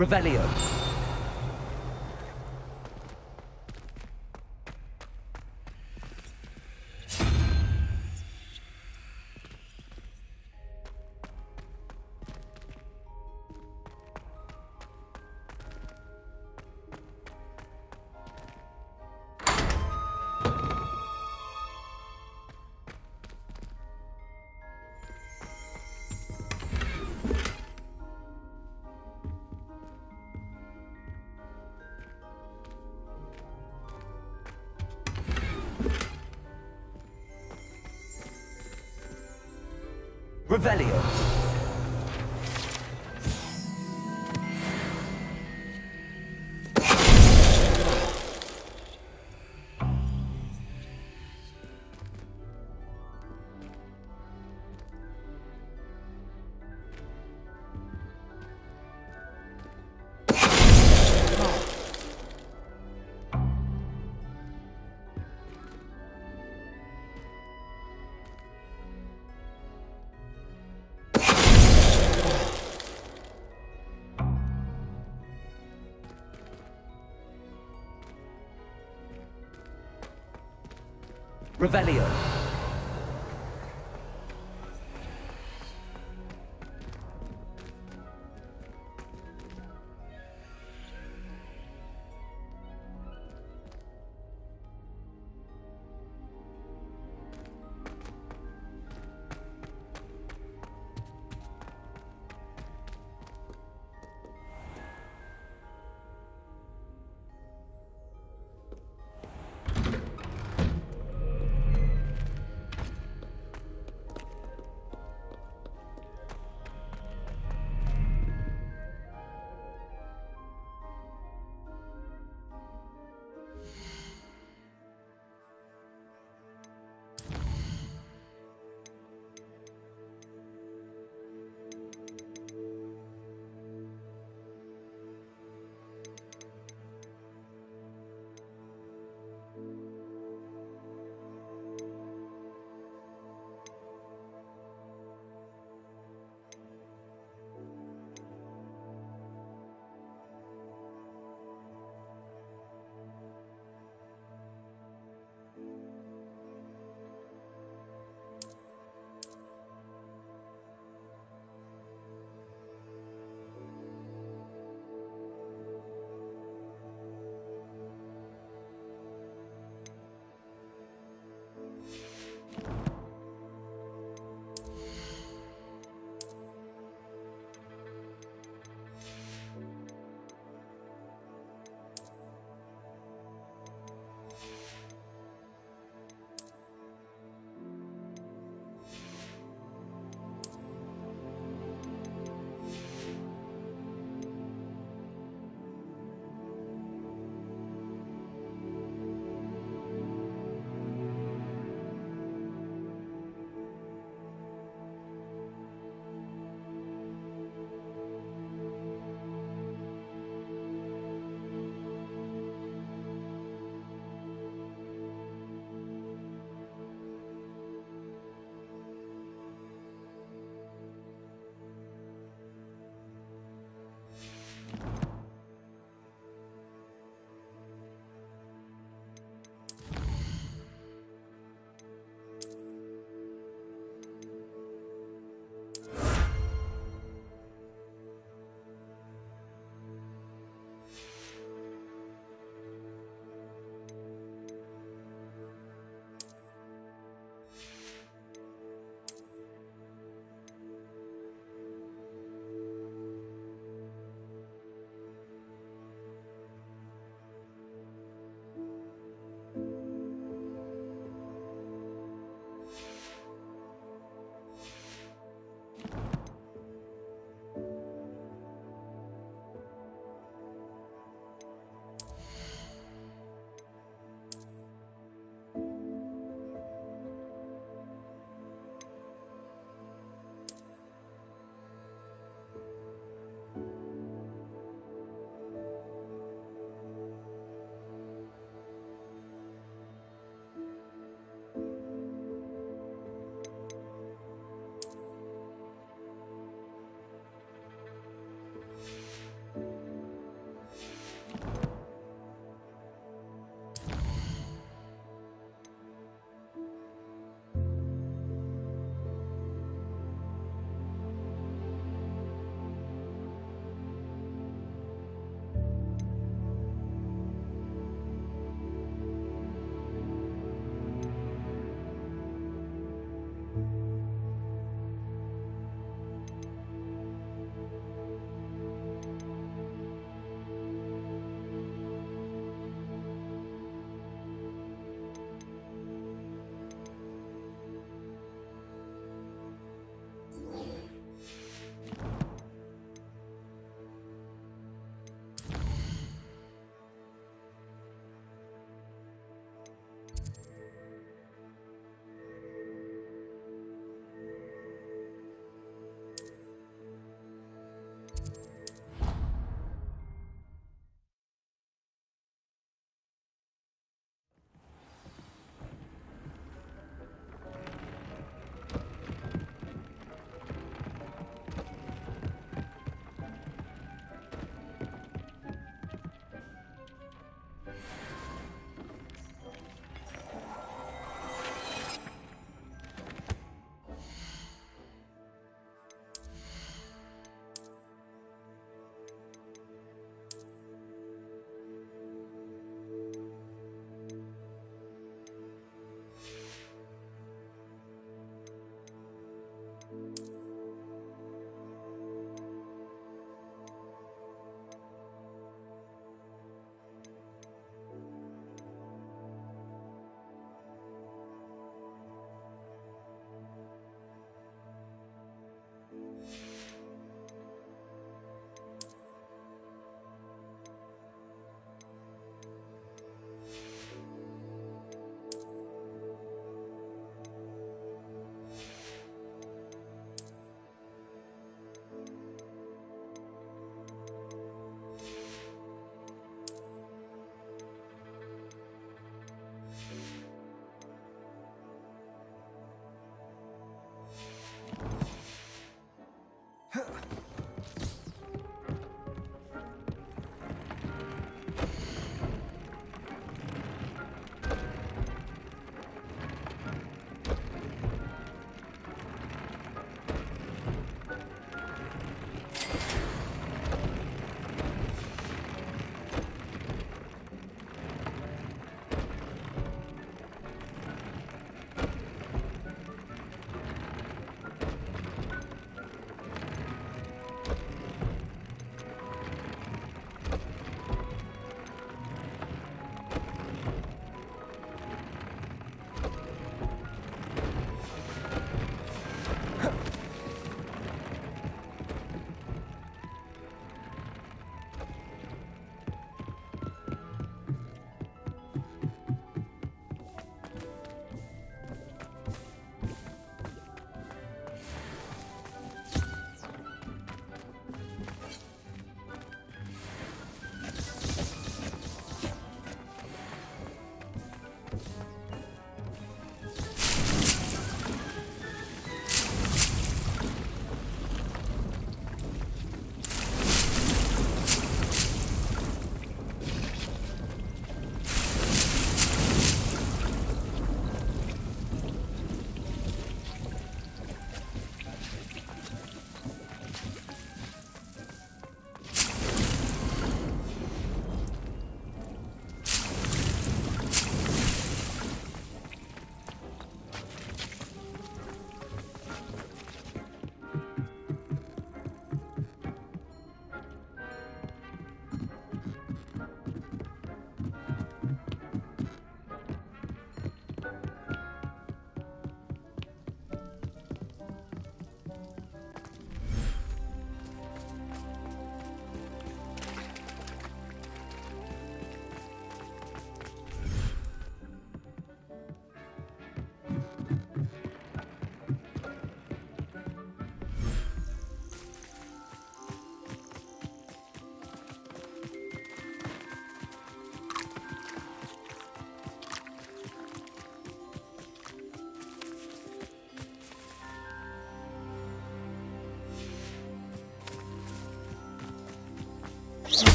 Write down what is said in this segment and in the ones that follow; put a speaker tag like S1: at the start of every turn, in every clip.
S1: Revelio. Revelio. Revelio.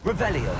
S1: Revelio.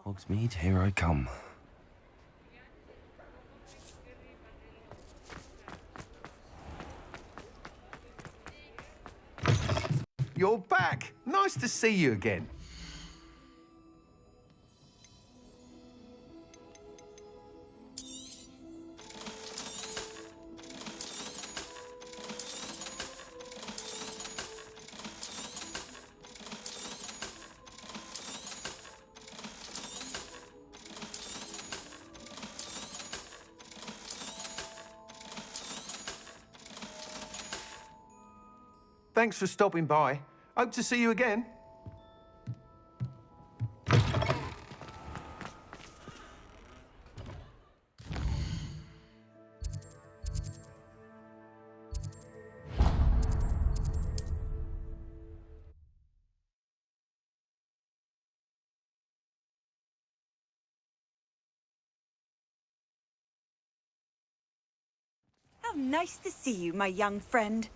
S2: Hogsmeade, here I come.
S1: You're back. Nice to see you again. Thanks for stopping by. Hope to see you again.
S3: How nice to see you, my young friend.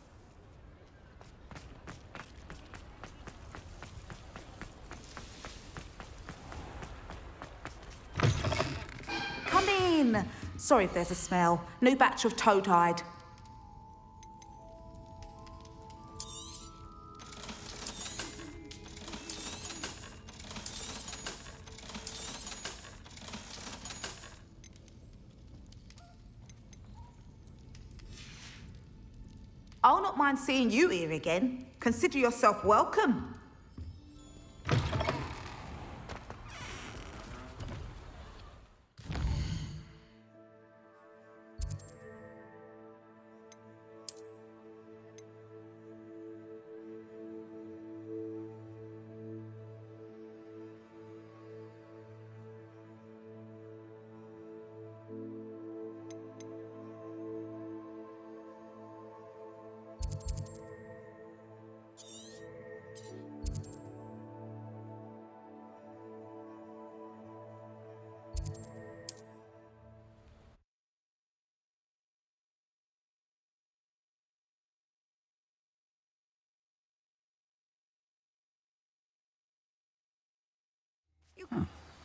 S4: Come in. Sorry if there's a smell. New batch of toad-hide. I'll not mind seeing you here again. Consider yourself welcome.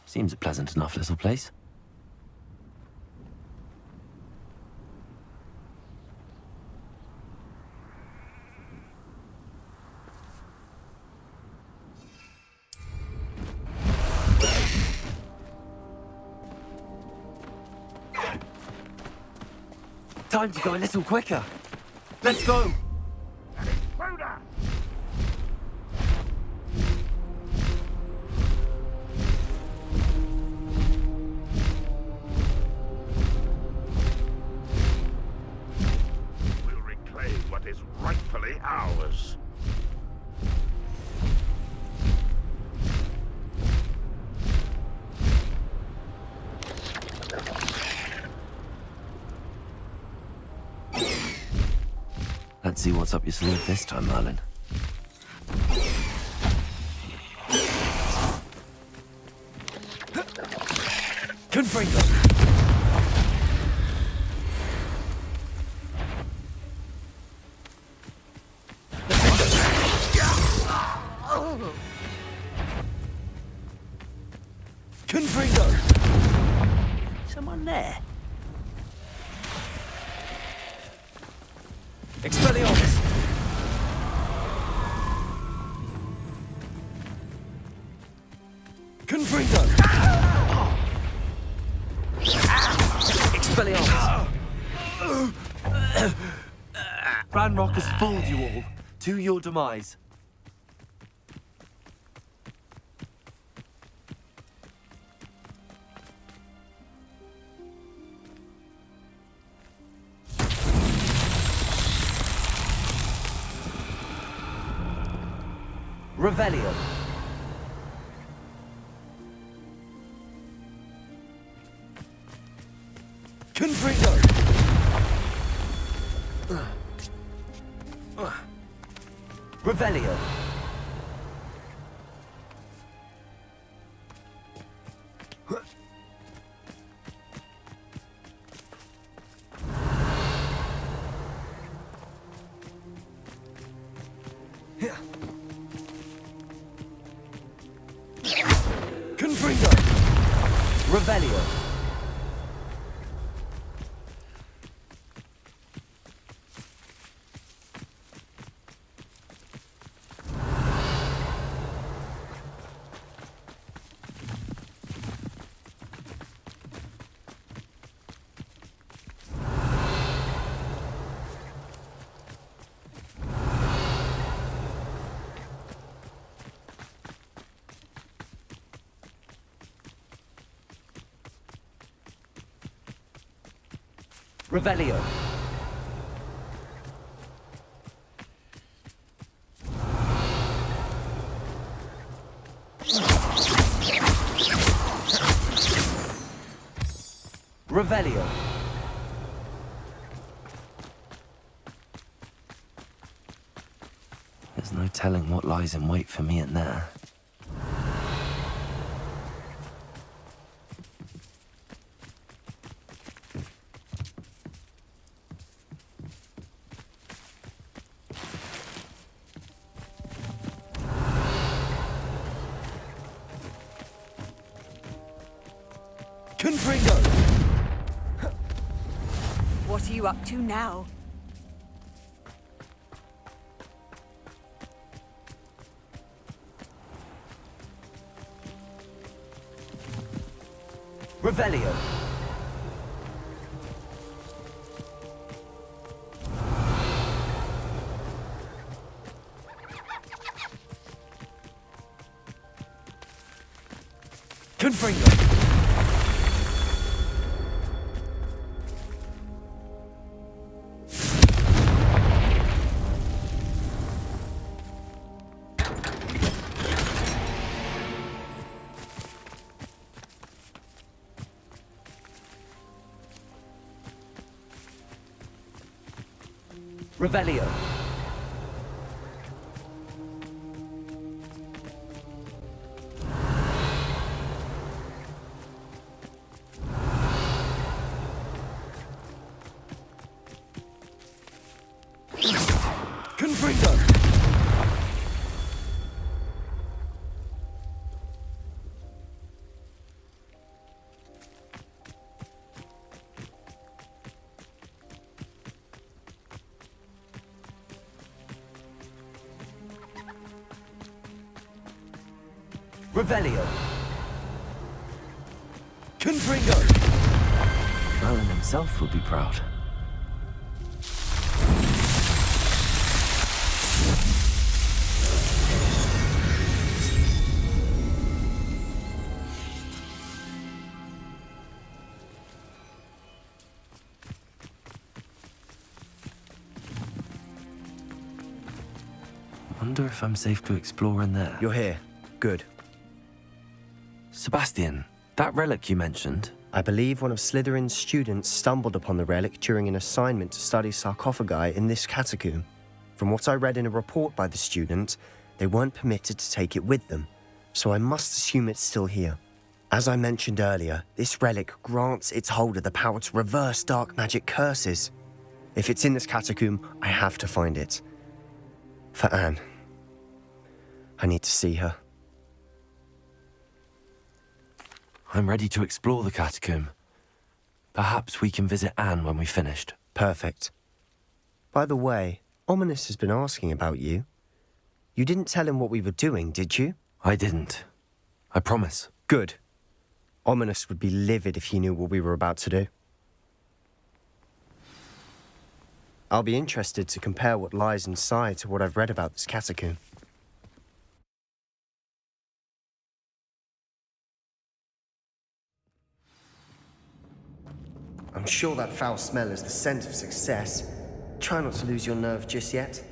S2: Seems a pleasant enough little place. Time to go a little quicker. Let's go!
S5: We'll reclaim what is rightfully ours.
S2: Let's see what's up your sleeve this time, Merlin. Confringo! Confringo! Someone there? Expelliarmus! Confringo! Expelliarmus! Ranrock has fooled you all, to your demise. Revelio. Confringo. Revelio. Confringo! Revelio! Revelio. Revelio. There's no telling what lies in wait for me in there. Confringo!
S3: What are you up to now?
S2: Revelio. Confringo. Revelio. Confringo. Revelio. Confringo. Merlin himself would be proud. Wonder if I'm safe to explore in there.
S6: You're here. Good.
S2: Sebastian, that relic you mentioned.
S6: I believe one of Slytherin's students stumbled upon the relic during an assignment to study sarcophagi in this catacomb. From what I read in a report by the student, they weren't permitted to take it with them, so I must assume it's still here. As I mentioned earlier, this relic grants its holder the power to reverse dark magic curses. If it's in this catacomb, I have to find it. For Anne. I need to see her.
S2: I'm ready to explore the catacomb. Perhaps we can visit Anne when we've finished.
S6: Perfect. By the way, Ominous has been asking about you. You didn't tell him what we were doing, did you?
S2: I didn't. I promise.
S6: Good. Ominous would be livid if he knew what we were about to do. I'll be interested to compare what lies inside to what I've read about this catacomb. I'm sure that foul smell is the scent of success. Try not to lose your nerve just yet.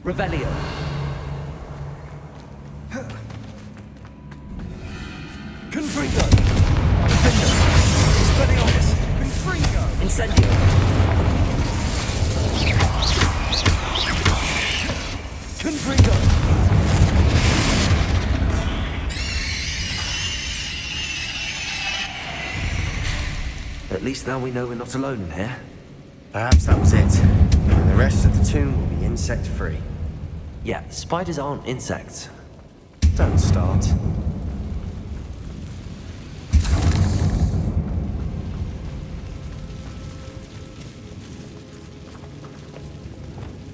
S2: Revelio. Confringo. Expelliarmus. Confringo. Incendio. Confringo. At least now we know we're not alone in here.
S6: Perhaps that was it. And the rest of the tomb will be insect-free.
S2: Yeah, spiders aren't insects.
S6: Don't start.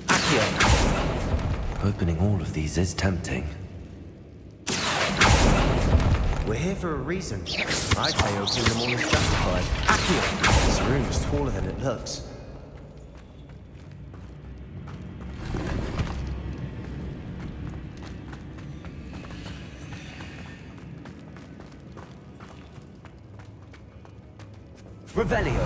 S2: Accio. Opening all of these is tempting.
S6: We're here for a reason. I'd say opening them all is justified. Accio! This room is taller than it looks.
S2: Revelio.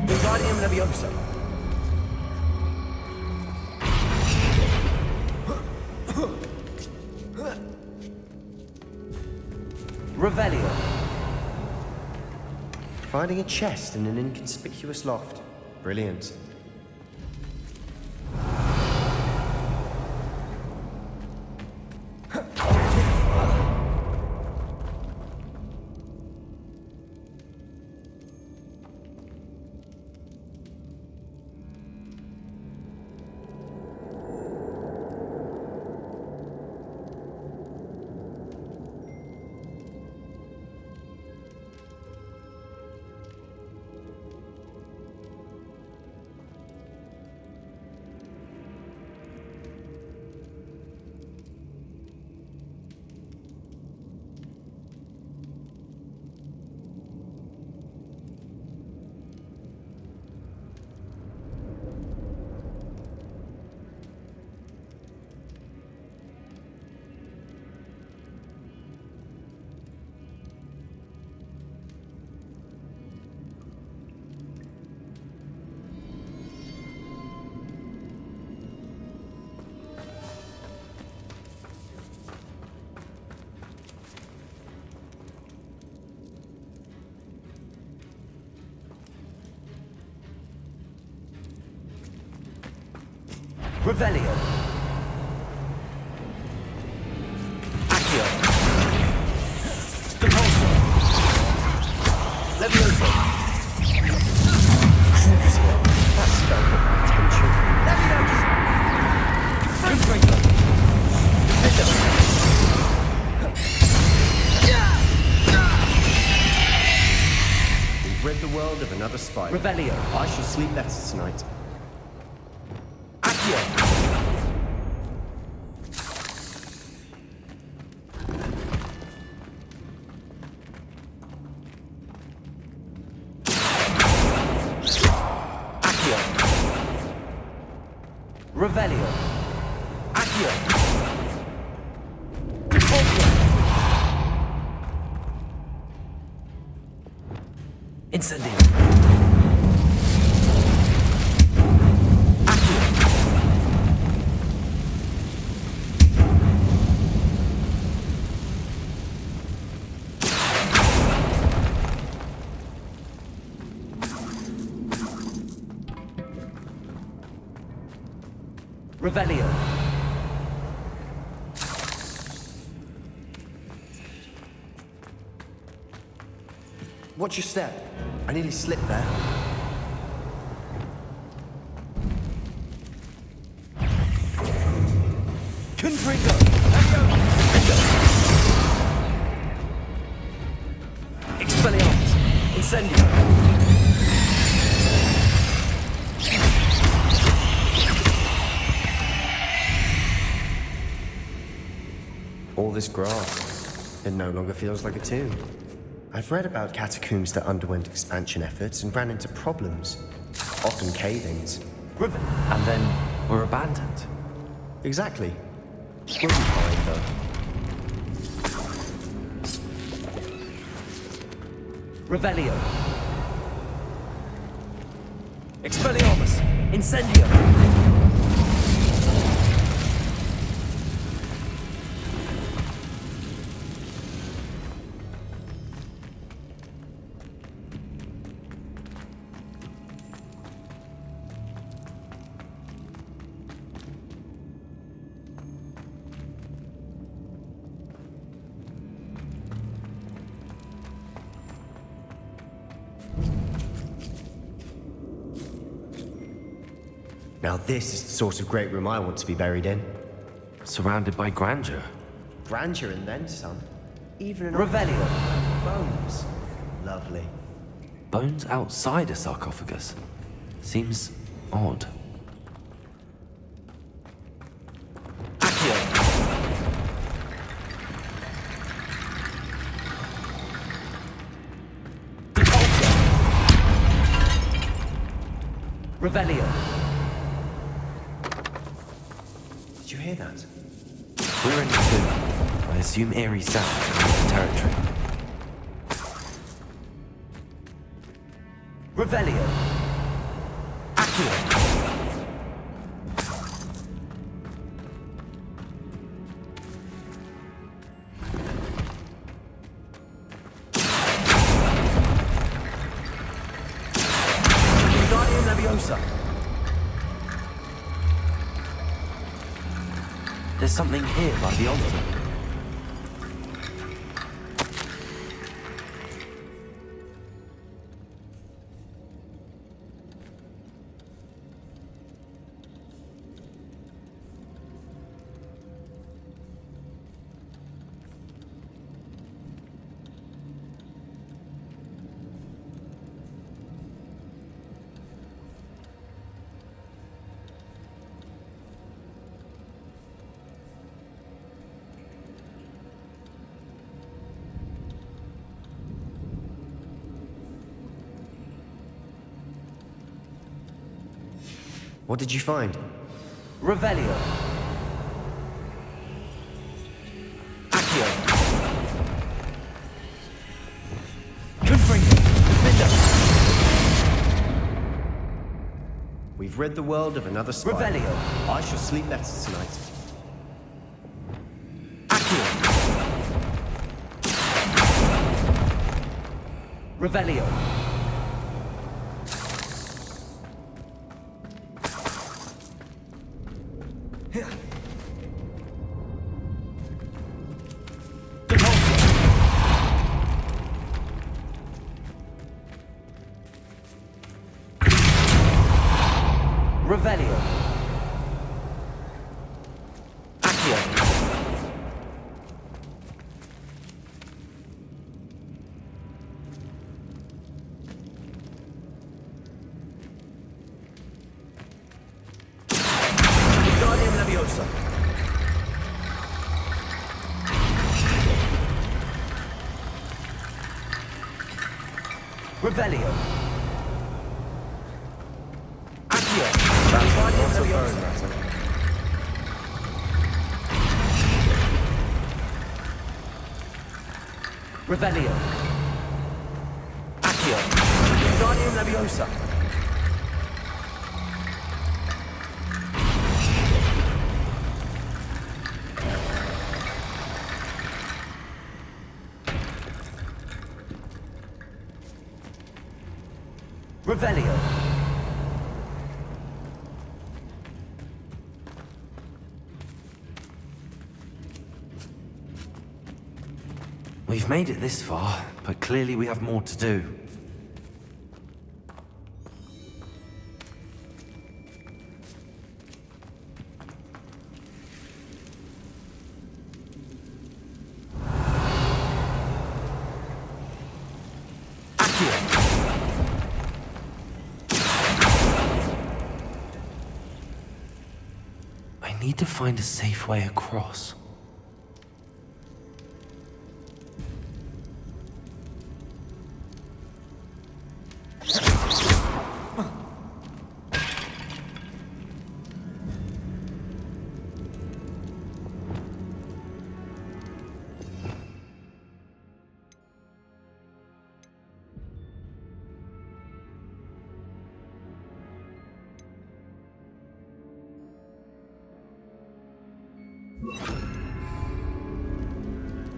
S2: Wingardium Leviosa. Revelio.
S6: Finding a chest in an inconspicuous loft. Brilliant.
S2: Revelio. Accio. Depulso. Levioso.
S6: Crucio. That spell got my attention.
S2: Levioso. Confringo.
S6: We've rid the world of another spider.
S2: Revelio.
S6: I shall sleep better tonight.
S2: Accio. Accio. Revelio. Accio. Repulsio. Incendio. Accio. Revelio.
S6: Watch your step. I nearly slipped there.
S2: Confringo. Expelliarmus. Incendio.
S6: All this grass, it no longer feels like a tomb. I've read about catacombs that underwent expansion efforts and ran into problems, often cave-ins.
S2: And then were abandoned.
S6: Exactly. We'll be fine, though.
S2: Revelio. Expelliarmus. Incendio.
S6: Now this is the sort of great room I want to be buried in.
S2: Surrounded by grandeur.
S6: Grandeur and then some. Even an
S2: Revelio.
S6: bones. Lovely.
S2: Bones outside a sarcophagus. Seems odd. Accio. Depulso. Revelio.
S6: Did you hear that?
S2: We're in the tomb. I assume eerie sounds come with the territory. Revelio. Accio. Wingardium Leviosa. There's something here by the altar.
S6: What did you find?
S2: Revelio. Accio. Confringo. Defender.
S6: We've rid the world of another spider.
S2: Revelio.
S6: I shall sleep better tonight.
S2: Accio. Revelio. Revelio. Accio. Wingardium Leviosa. Revelio. Accio. Wingardium Leviosa. Revelio. Accio. Wingardium Leviosa. Revelio. We've made it this far, but clearly we have more to do. I need to find a safe way across.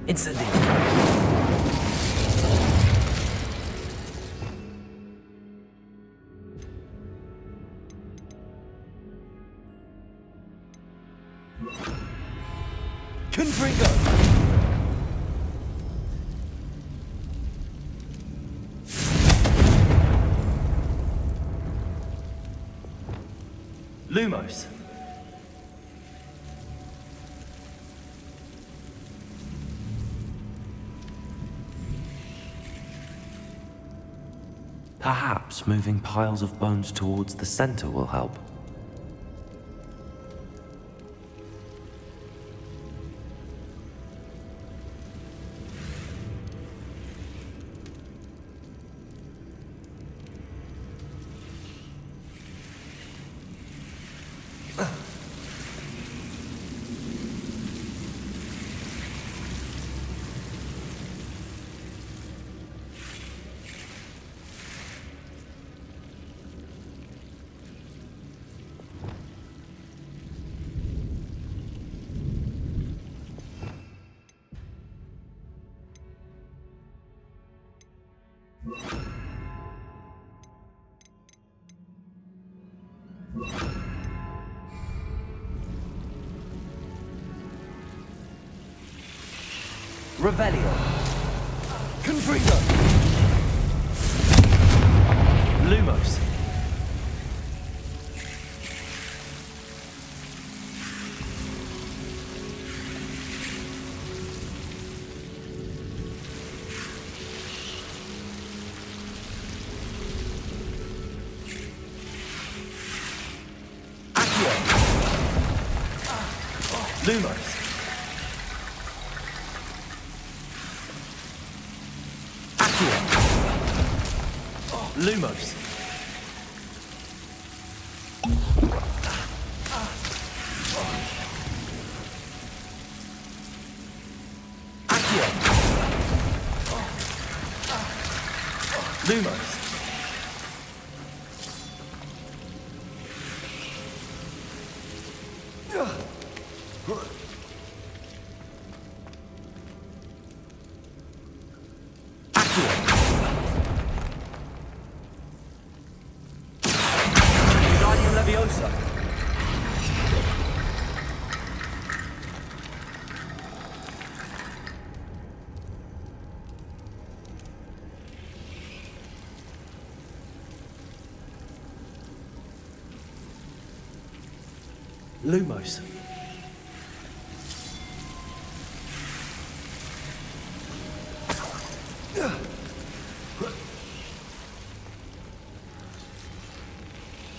S2: Instantly. Confringo. Lumos. Perhaps moving piles of bones towards the center will help. Revelio. Confringo. Lumos. Accio. Lumos. Lumos. Accio. Lumos. Leviosa. Lumos.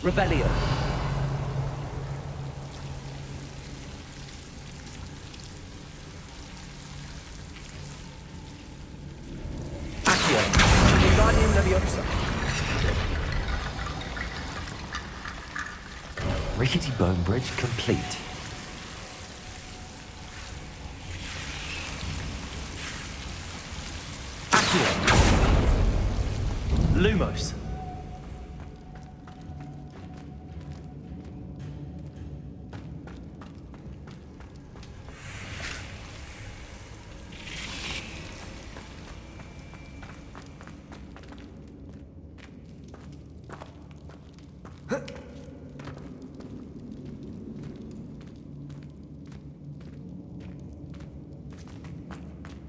S2: Revelio. Accio. Wingardium Leviosa. Rickety Bone Bridge complete. Accio. Lumos.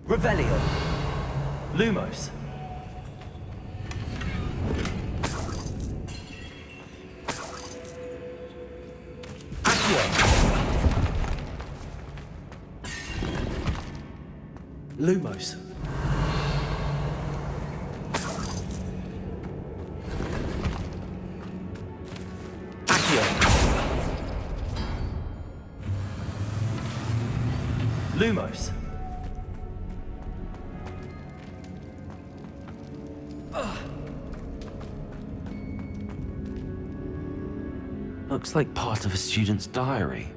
S2: Revelio. Lumos. Accio. Lumos. Accio. Lumos. Looks like part of a student's diary.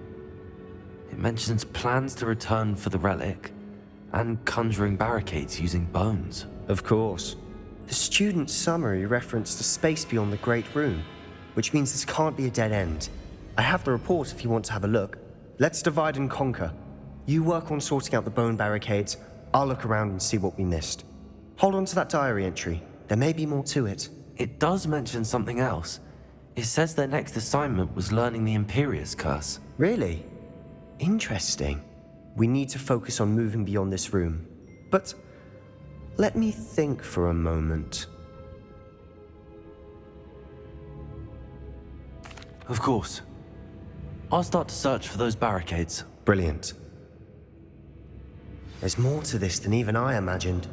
S2: It mentions plans to return for the relic and conjuring barricades using bones.
S6: Of course. The student's summary referenced a space beyond the Great Room, which means this can't be a dead end. I have the report if you want to have a look. Let's divide and conquer. You work on sorting out the bone barricades. I'll look around and see what we missed. Hold on to that diary entry. There may be more to it.
S2: It does mention something else. It says their next assignment was learning the Imperius Curse.
S6: Really? Interesting. We need to focus on moving beyond this room. But let me think for a moment.
S2: Of course. I'll start to search for those barricades.
S6: Brilliant. There's more to this than even I imagined.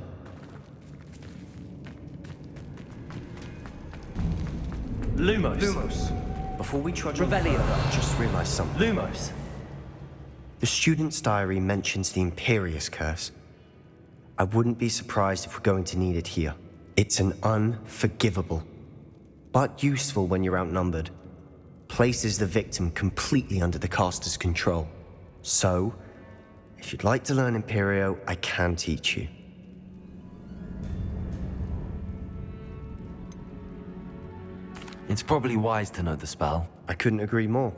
S2: Lumos.
S6: Before we trudge
S2: Revelio.
S6: I just realized something.
S2: Lumos.
S6: The student's diary mentions the Imperius Curse. I wouldn't be surprised if we're going to need it here. It's an unforgivable, but useful when you're outnumbered. Places the victim completely under the caster's control. So, if you'd like to learn Imperio, I can teach you.
S2: It's probably wise to know the spell.
S6: I couldn't agree more.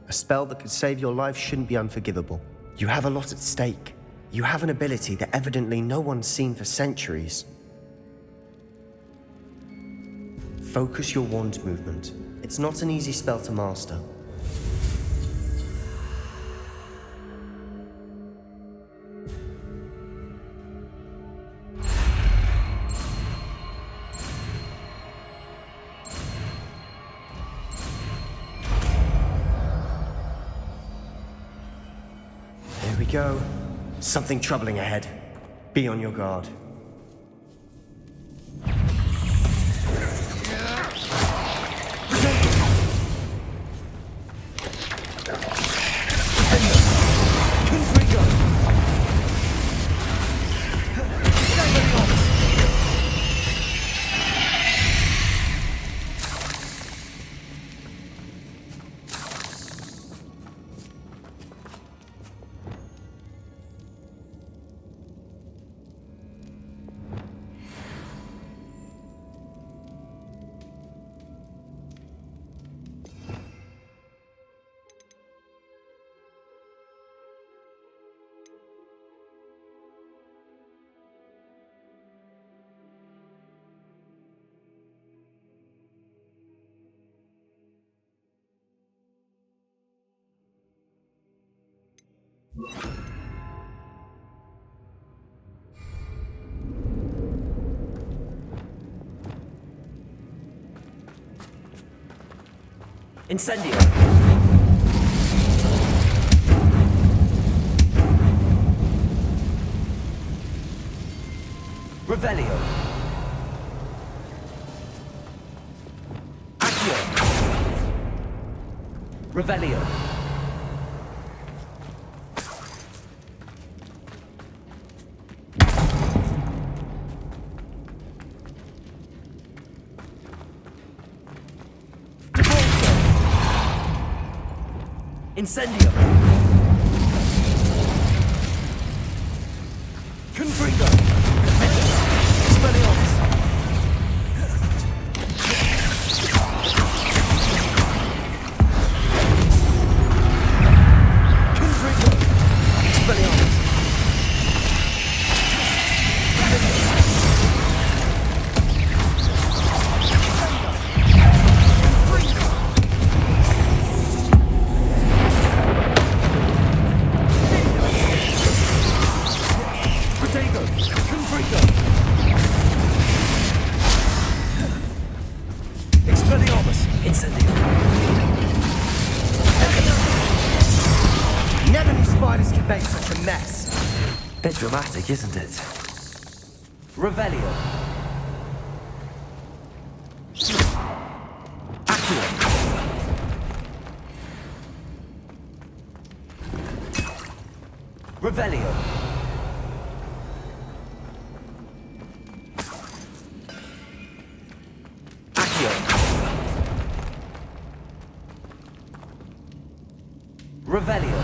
S6: A spell that could save your life shouldn't be unforgivable. You have a lot at stake. You have an ability that evidently no one's seen for centuries. Focus your wand movement. It's not an easy spell to master. Here we go. Something troubling ahead. Be on your guard.
S2: Incendio! Revelio. Accio. Revelio. Incendio! Confrigo! Expelliarmus! Confrigo! Expelliarmus! Protego! Confrigo! Expelliarmus! Incendio!
S6: Never knew spiders could make such a mess.
S2: Bit dramatic, isn't it? Revelio. Accio. Revelio. Accio. Revelio.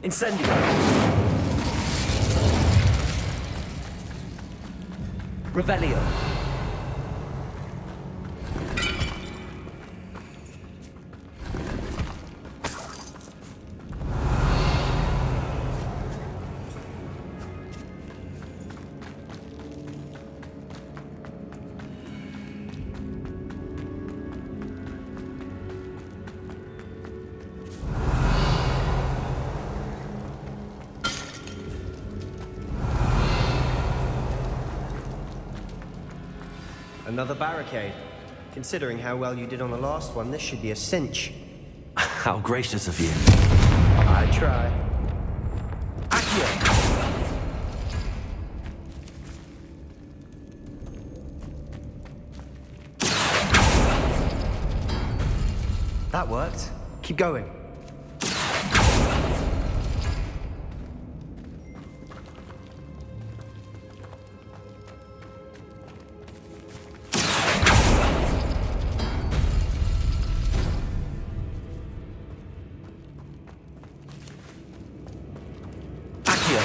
S2: Incendio. Revelio.
S6: Another barricade. Considering how well you did on the last one, this should be a cinch.
S2: How gracious of you.
S6: I try.
S2: Accio.
S6: That worked. Keep going.
S2: Accio.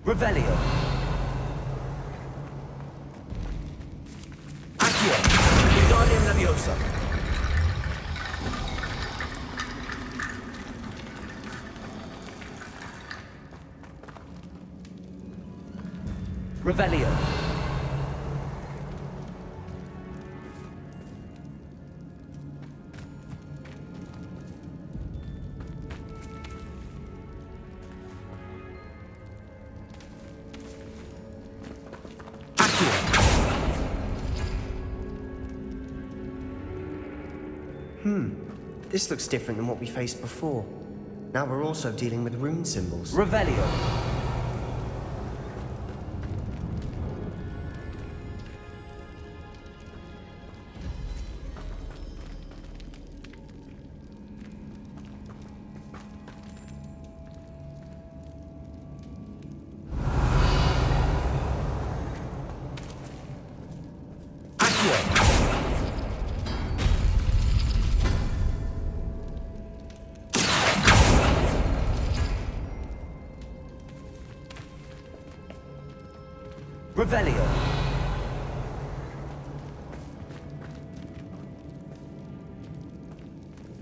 S2: Revelio. Accio. Wingardium Leviosa. Revelio.
S6: This looks different than what we faced before. Now we're also dealing with rune symbols.
S2: Revelio. Accio. Revelio.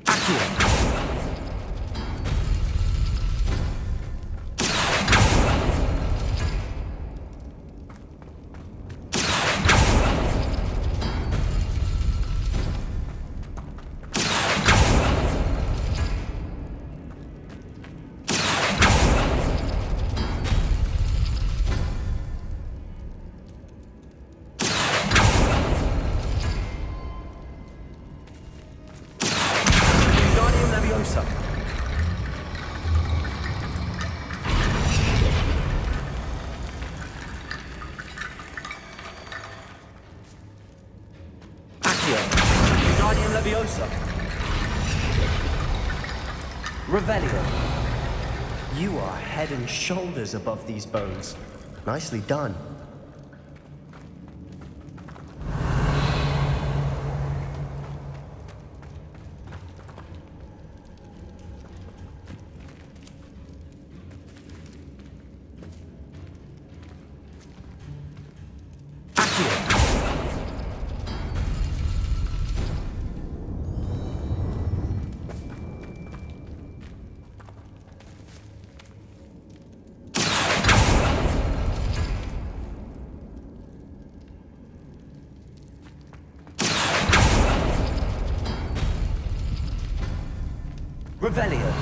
S2: Accio.
S7: Wingardium Leviosa. Revelio.
S6: You are head and shoulders above these bones. Nicely done.
S7: Revelio.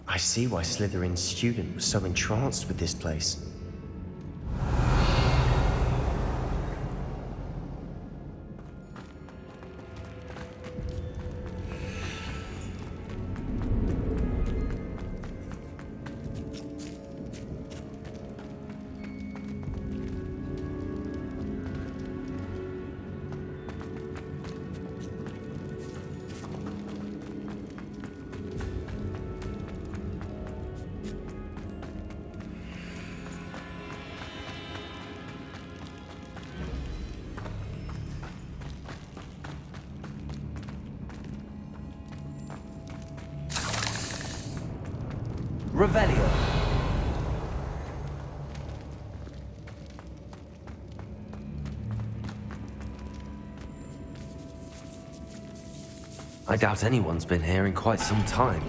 S6: I see why Slytherin's student was so entranced with this place.
S7: Revelio.
S2: I doubt anyone's been here in quite some time.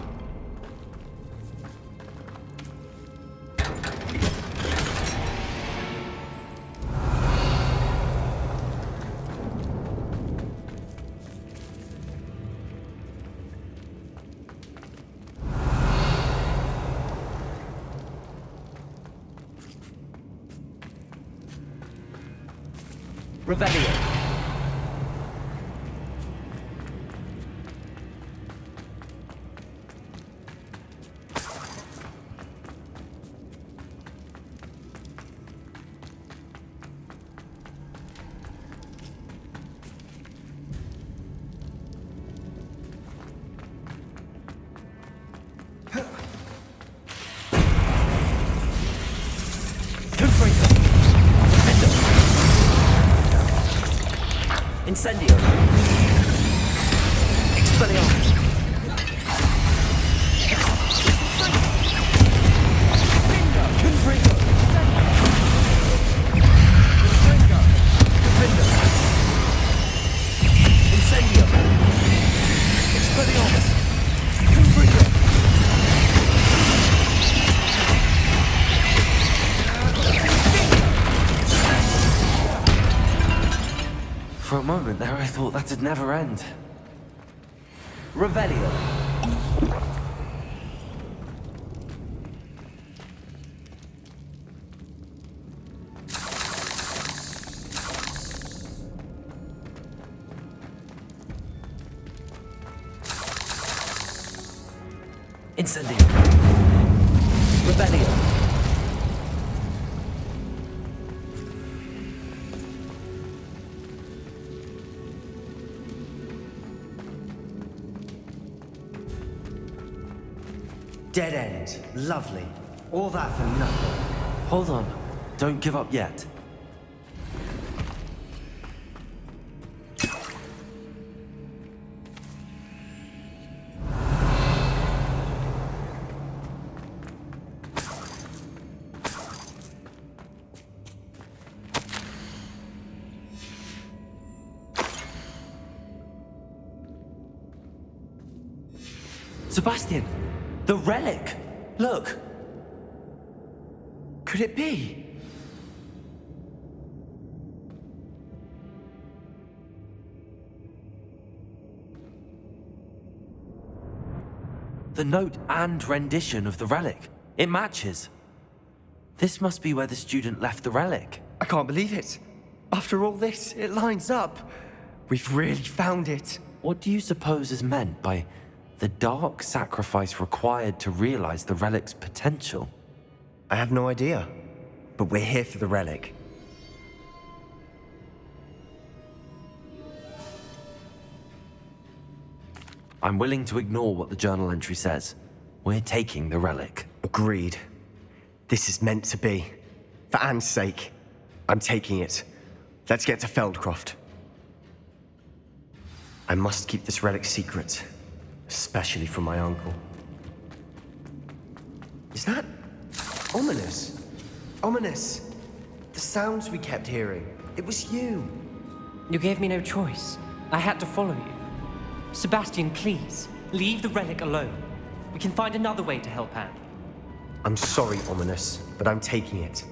S7: Revelio. Incendio. Expelliarmus. Bingo. Confringo. Confringo. Confringo. Incendio. Expelliarmus. Confringo.
S2: For a moment there, I thought that'd never end.
S7: Revelio. Incendio. Revelio.
S6: Dead end. Lovely. All that for nothing.
S2: Hold on. Don't give up yet.
S7: Sebastian! The relic! Look! Could it be?
S2: The note and rendition of the relic. It matches. This must be where the student left the relic.
S6: I can't believe it. After all this, it lines up. We've really found it.
S2: What do you suppose is meant by The dark sacrifice required to realize the relic's potential.
S6: I have no idea, but we're here for the relic.
S2: I'm willing to ignore what the journal entry says. We're taking the relic.
S6: Agreed. This is meant to be. For Anne's sake, I'm taking it. Let's get to Feldcroft. I must keep this relic secret, especially from my uncle. Is that ominous? Ominous! The sounds we kept hearing. It was you.
S7: You gave me no choice. I had to follow you. Sebastian, please, leave the relic alone. We can find another way to help Anne.
S6: I'm sorry, Ominous, but I'm taking it.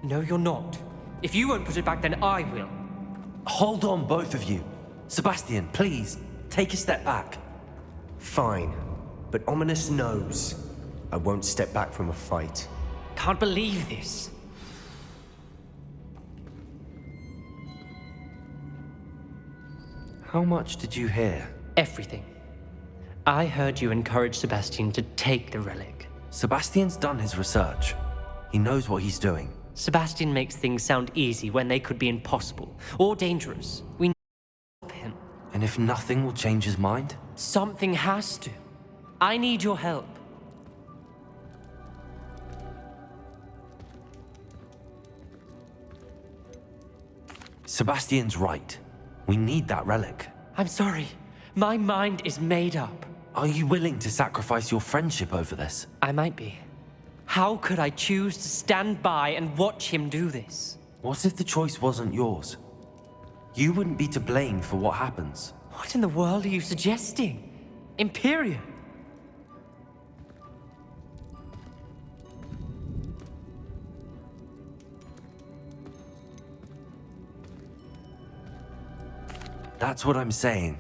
S7: No, you're not. If you won't put it back, then I will.
S2: Hold on, both of you. Sebastian, please, take a step back.
S6: Fine, but Ominous knows I won't step back from a fight.
S7: Can't believe this.
S2: How much did you hear?
S7: Everything. I heard you encourage Sebastian to take the relic.
S2: Sebastian's done his research. He knows what he's doing.
S7: Sebastian makes things sound easy when they could be impossible or dangerous. We need to stop him.
S2: And if nothing will change his mind?
S7: Something has to. I need your help.
S2: Sebastian's right. We need that relic.
S7: I'm sorry. My mind is made up.
S2: Are you willing to sacrifice your friendship over this?
S7: I might be. How could I choose to stand by and watch him do this?
S2: What if the choice wasn't yours? You wouldn't be to blame for what happens.
S7: What in the world are you suggesting? Imperium?
S2: That's what I'm saying.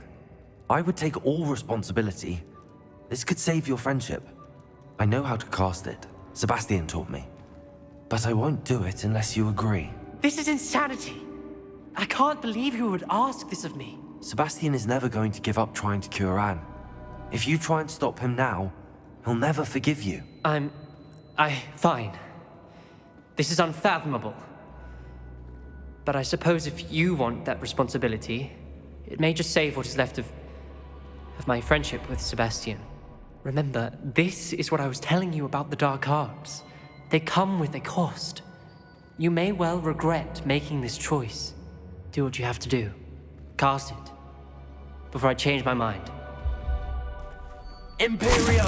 S2: I would take all responsibility. This could save your friendship. I know how to cast it. Sebastian taught me. But I won't do it unless you agree.
S7: This is insanity. I can't believe you would ask this of me.
S2: Sebastian is never going to give up trying to cure Anne. If you try and stop him now, he'll never forgive you.
S7: Fine. This is unfathomable. But I suppose if you want that responsibility, it may just save what is left of my friendship with Sebastian. Remember, this is what I was telling you about the dark arts. They come with a cost. You may well regret making this choice. Do what you have to do. Cast it. Before I change my mind.
S2: Imperium!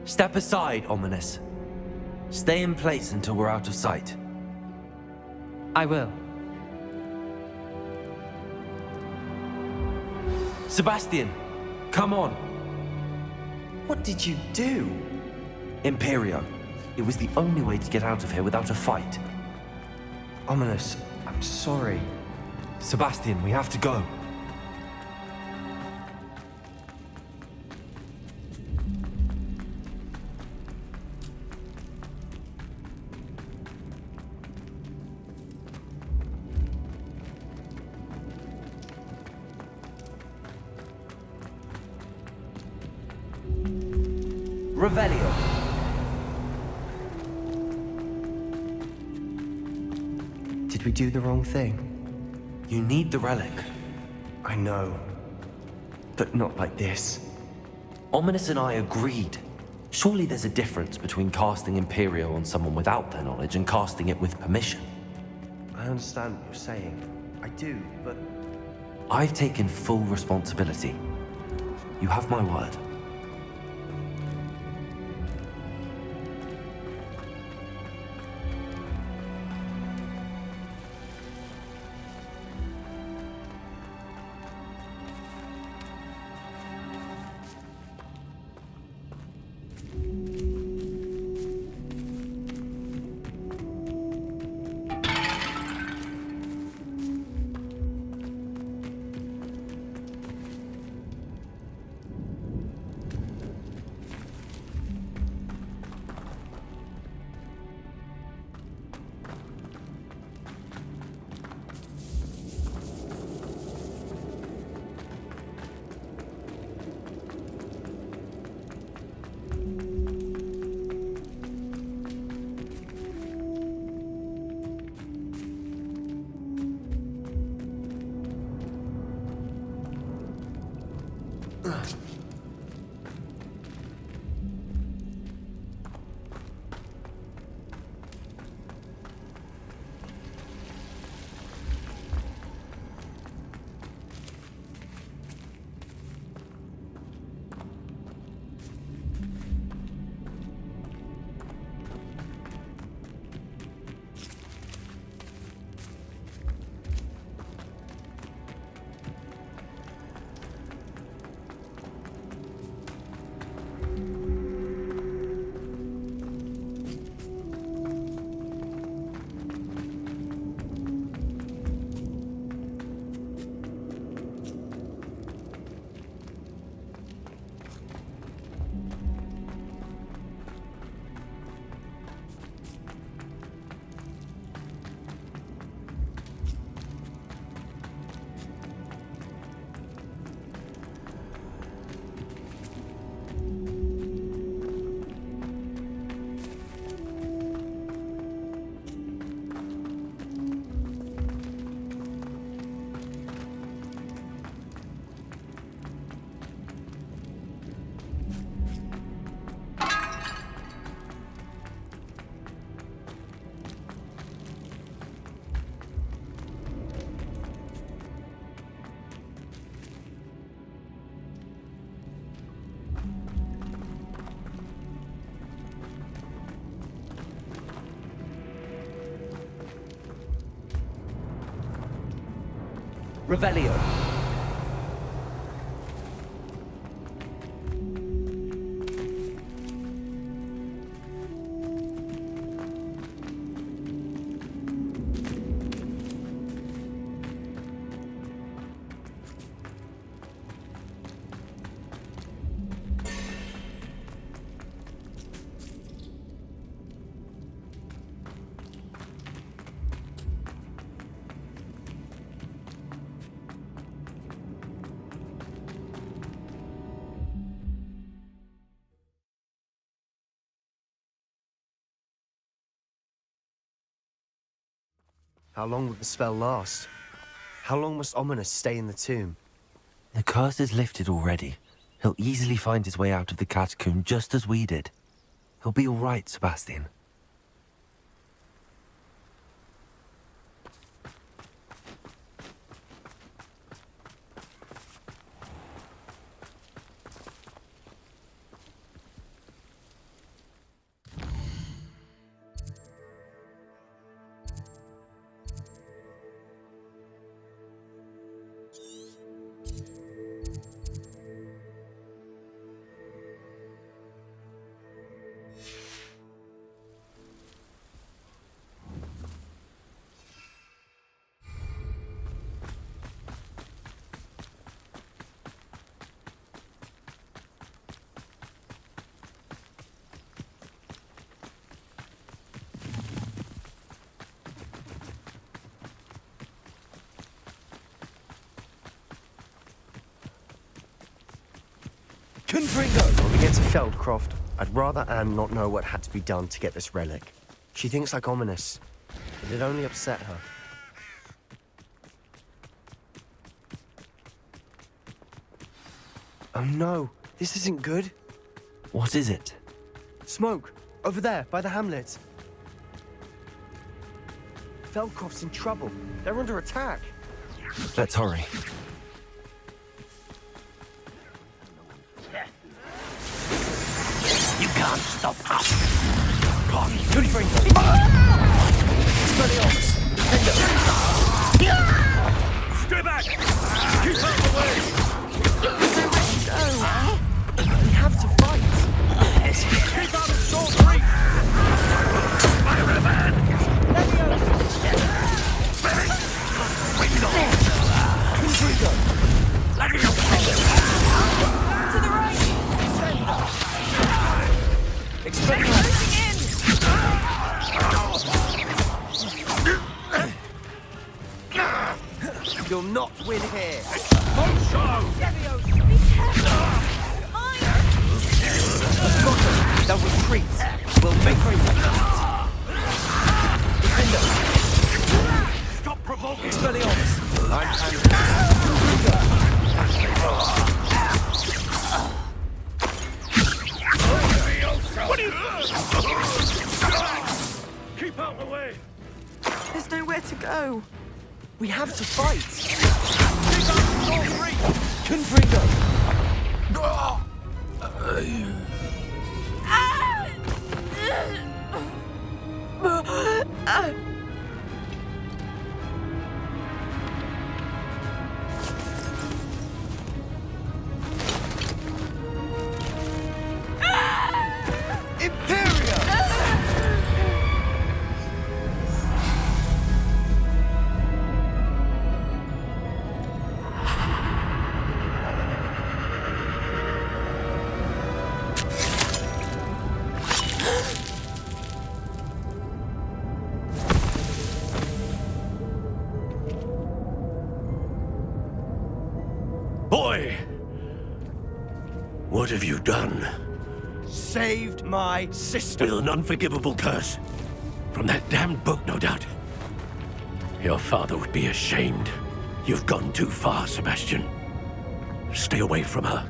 S2: Step aside, Ominous. Stay in place until we're out of sight.
S7: I will.
S2: Sebastian, come on.
S6: What did you do?
S2: Imperio. It was the only way to get out of here without a fight.
S6: Ominous, I'm sorry.
S2: Sebastian, we have to go. Revelio.
S6: Did we do the wrong thing?
S2: You need the relic.
S6: I know. But not like this.
S2: Ominous and I agreed. Surely there's a difference between casting Imperio on someone without their knowledge and casting it with permission.
S6: I understand what you're saying. I do, but...
S2: I've taken full responsibility. You have my word.
S6: Revelio. How long will the spell last? How long must Ominous stay in the tomb?
S2: The curse is lifted already. He'll easily find his way out of the catacomb just as we did. He'll be all right, Sebastian.
S6: When we get to Feldcroft, I'd rather Anne not know what had to be done to get this relic. She thinks like Ominous. It'd only upset her. Oh no, this isn't good.
S2: What is it?
S6: Smoke, over there, by the hamlet. Feldcroft's in trouble. They're under attack.
S2: Let's hurry.
S5: You can't stop us. Stay back! Keep out the way!
S6: We have to fight.
S5: Keep out of Storm's reach! My revenge!
S3: To the right!
S6: Expect
S3: Closing in!
S6: You'll not win here. They'll retreat. We'll make room. Defender.
S5: Stop provoking!
S6: Expelliarmus. I'm
S5: What are you... Keep out the way!
S4: There's nowhere to go.
S6: We have to fight.
S5: Keep out of Storm's reach!
S6: Confringo.
S5: Boy! What have you done?
S6: Saved my sister.
S5: With an unforgivable curse. From that damned book, no doubt. Your father would be ashamed. You've gone too far, Sebastian. Stay away from her.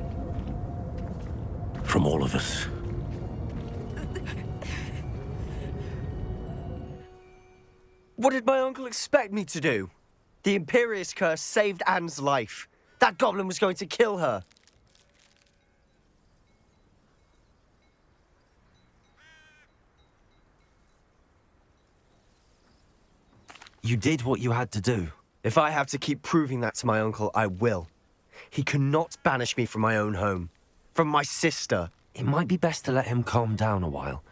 S5: From all of us.
S6: What did my uncle expect me to do? The Imperious curse saved Anne's life. That goblin was going to kill her.
S2: You did what you had to do.
S6: If I have to keep proving that to my uncle, I will. He cannot banish me from my own home. From my sister.
S2: It might be best to let him calm down a while.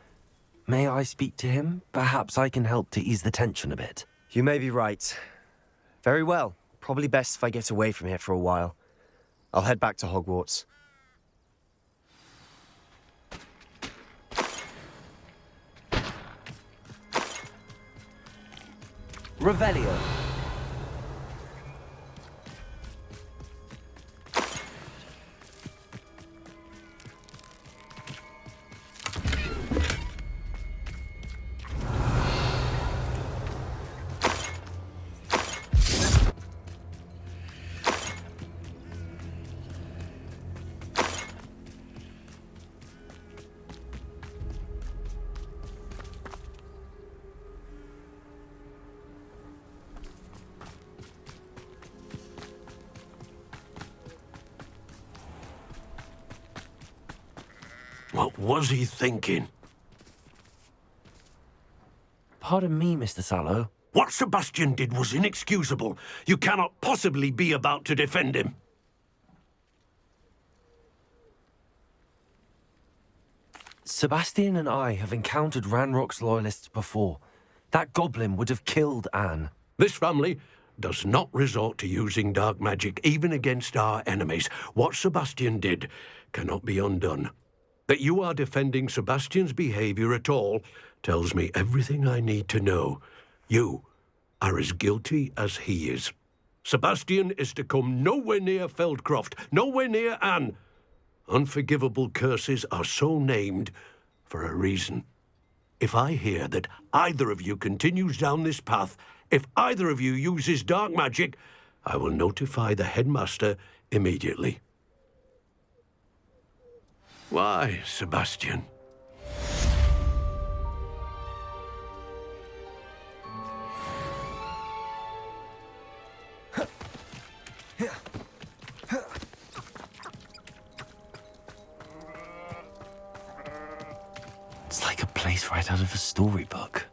S2: May I speak to him? Perhaps I can help to ease the tension a bit.
S6: You may be right. Very well. Probably best if I get away from here for a while. I'll head back to Hogwarts.
S2: Revelio.
S5: What was he thinking?
S2: Pardon me, Mr. Sallow.
S5: What Sebastian did was inexcusable. You cannot possibly be about to defend him.
S2: Sebastian and I have encountered Ranrock's loyalists before. That goblin would have killed Anne.
S5: This family does not resort to using dark magic even against our enemies. What Sebastian did cannot be undone. That you are defending Sebastian's behavior at all tells me everything I need to know. You are as guilty as he is. Sebastian is to come nowhere near Feldcroft, nowhere near Anne. Unforgivable curses are so named for a reason. If I hear that either of you continues down this path, if either of you uses dark magic, I will notify the headmaster immediately. Why, Sebastian?
S2: It's like a place right out of a storybook.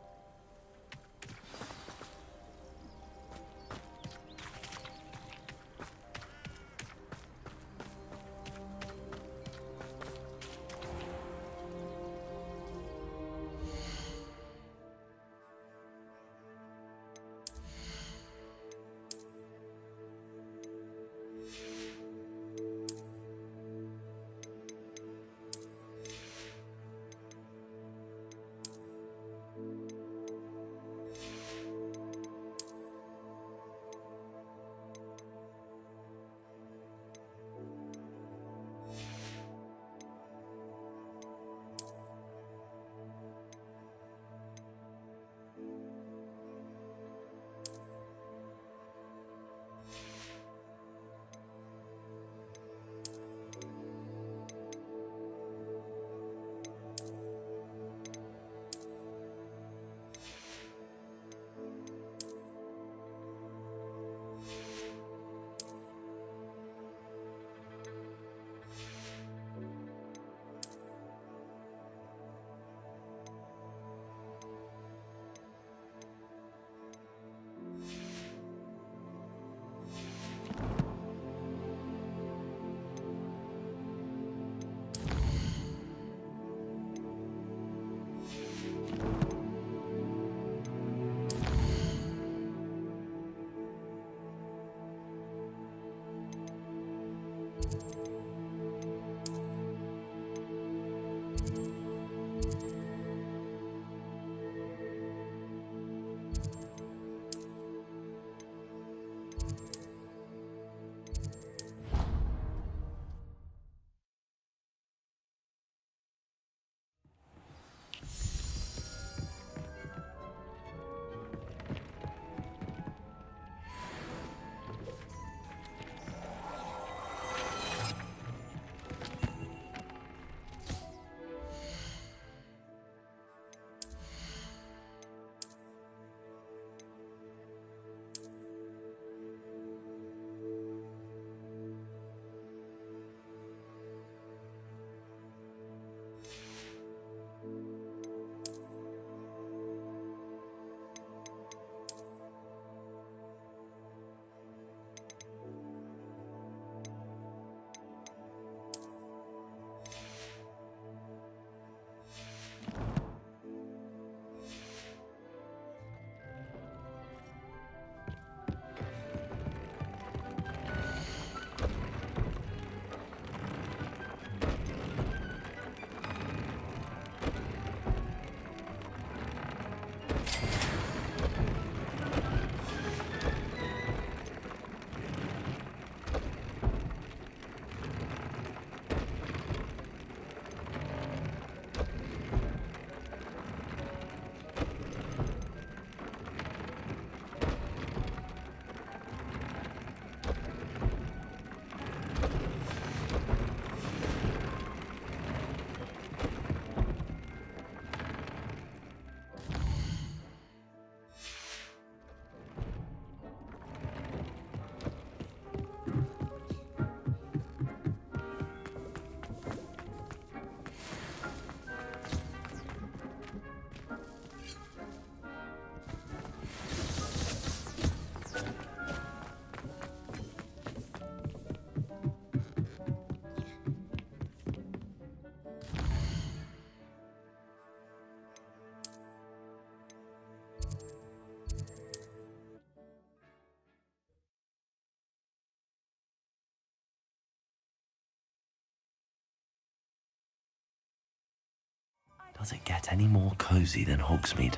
S2: Does it get any more cozy than Hogsmeade?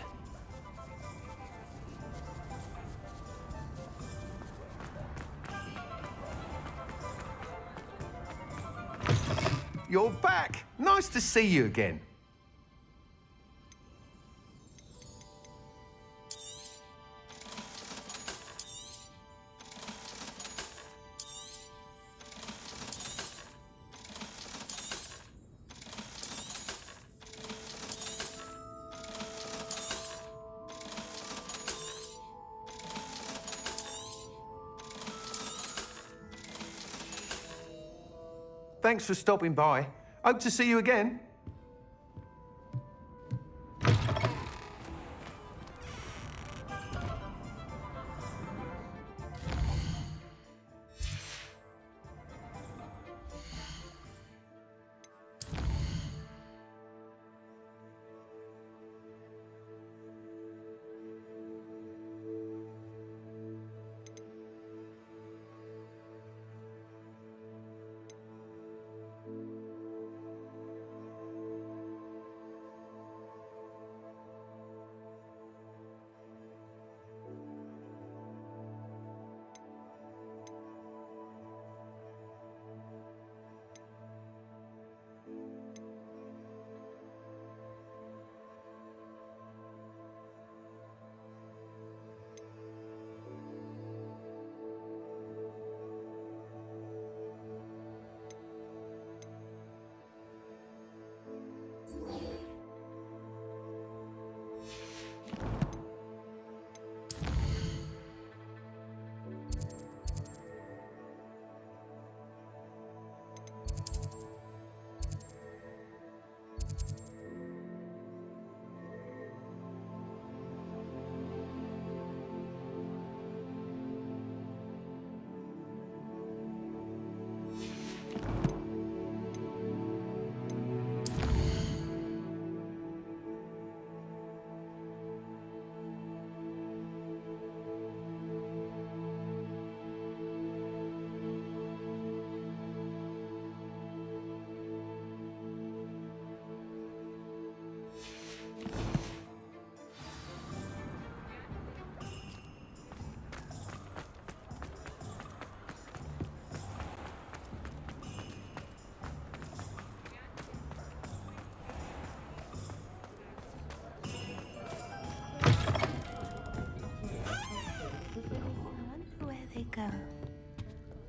S1: You're back. Nice to see you again. Thanks for stopping by. Hope to see you again.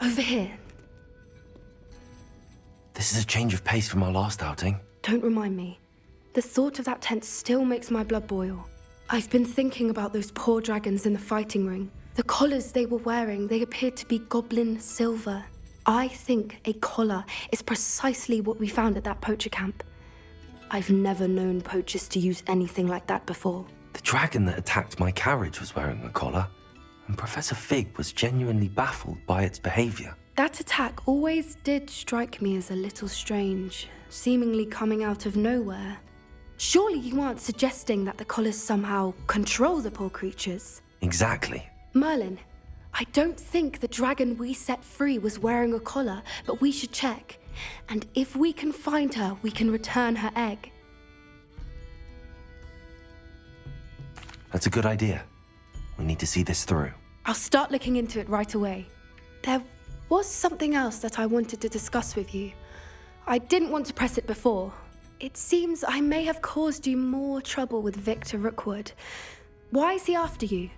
S8: Over here.
S2: This is a change of pace from our last outing.
S8: Don't remind me. The thought of that tent still makes my blood boil. I've been thinking about those poor dragons in the fighting ring. The collars they were wearing, they appeared to be goblin silver. I think a collar is precisely what we found at that poacher camp. I've never known poachers to use anything like that before.
S2: The dragon that attacked my carriage was wearing a collar, and Professor Fig was genuinely baffled by its behavior.
S8: That attack always did strike me as a little strange, seemingly coming out of nowhere. Surely you aren't suggesting that the collars somehow control the poor creatures?
S2: Exactly.
S8: Merlin, I don't think the dragon we set free was wearing a collar, but we should check. And if we can find her, we can return her egg.
S2: That's a good idea. We need to see this through.
S8: I'll start looking into it right away. There was something else that I wanted to discuss with you. I didn't want to press it before. It seems I may have caused you more trouble with Victor Rookwood. Why is he after you?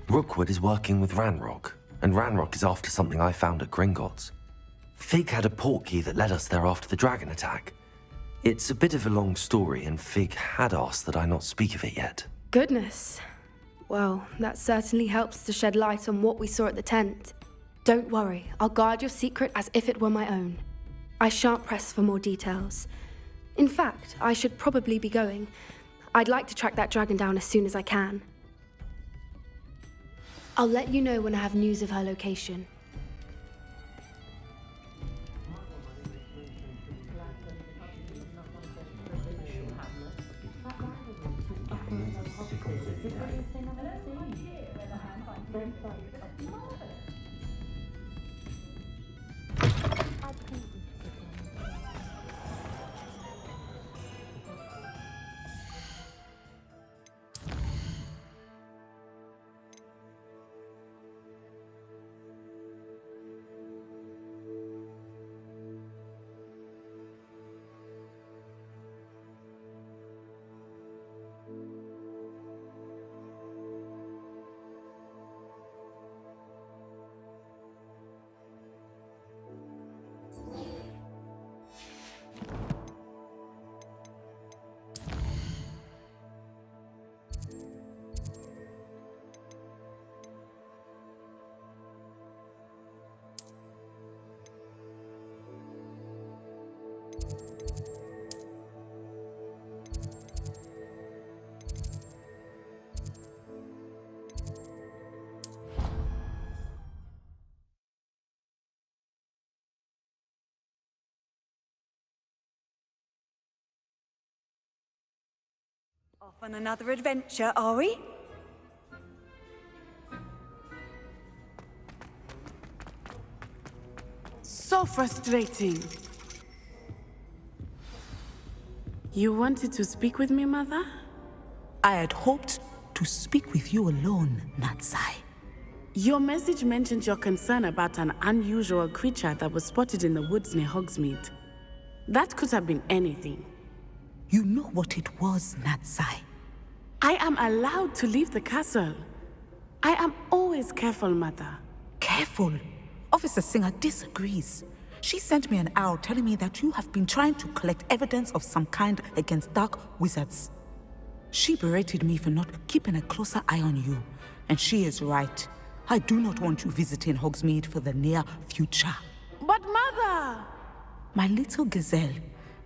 S2: Rookwood is working with Ranrock, and Ranrock is after something I found at Gringotts. Fig had a portkey that led us there after the dragon attack. It's a bit of a long story, and Fig had asked that I not speak of it yet.
S8: Goodness. Well, that certainly helps to shed light on what we saw at the tent. Don't worry, I'll guard your secret as if it were my own. I shan't press for more details. In fact, I should probably be going. I'd like to track that dragon down as soon as I can. I'll let you know when I have news of her location.
S3: Off on another adventure, are we?
S9: So frustrating. You wanted to speak with me, Mother?
S10: I had hoped to speak with you alone, Natsai.
S9: Your message mentioned your concern about an unusual creature that was spotted in the woods near Hogsmeade. That could have been anything.
S10: You know what it was, Natsai.
S9: I am allowed to leave the castle. I am always careful, Mother.
S10: Careful. Officer Singer disagrees. She sent me an owl telling me that you have been trying to collect evidence of some kind against dark wizards. She berated me for not keeping a closer eye on you, and she is right. I do not want you visiting Hogsmeade for the near future.
S9: But Mother!
S10: My little gazelle,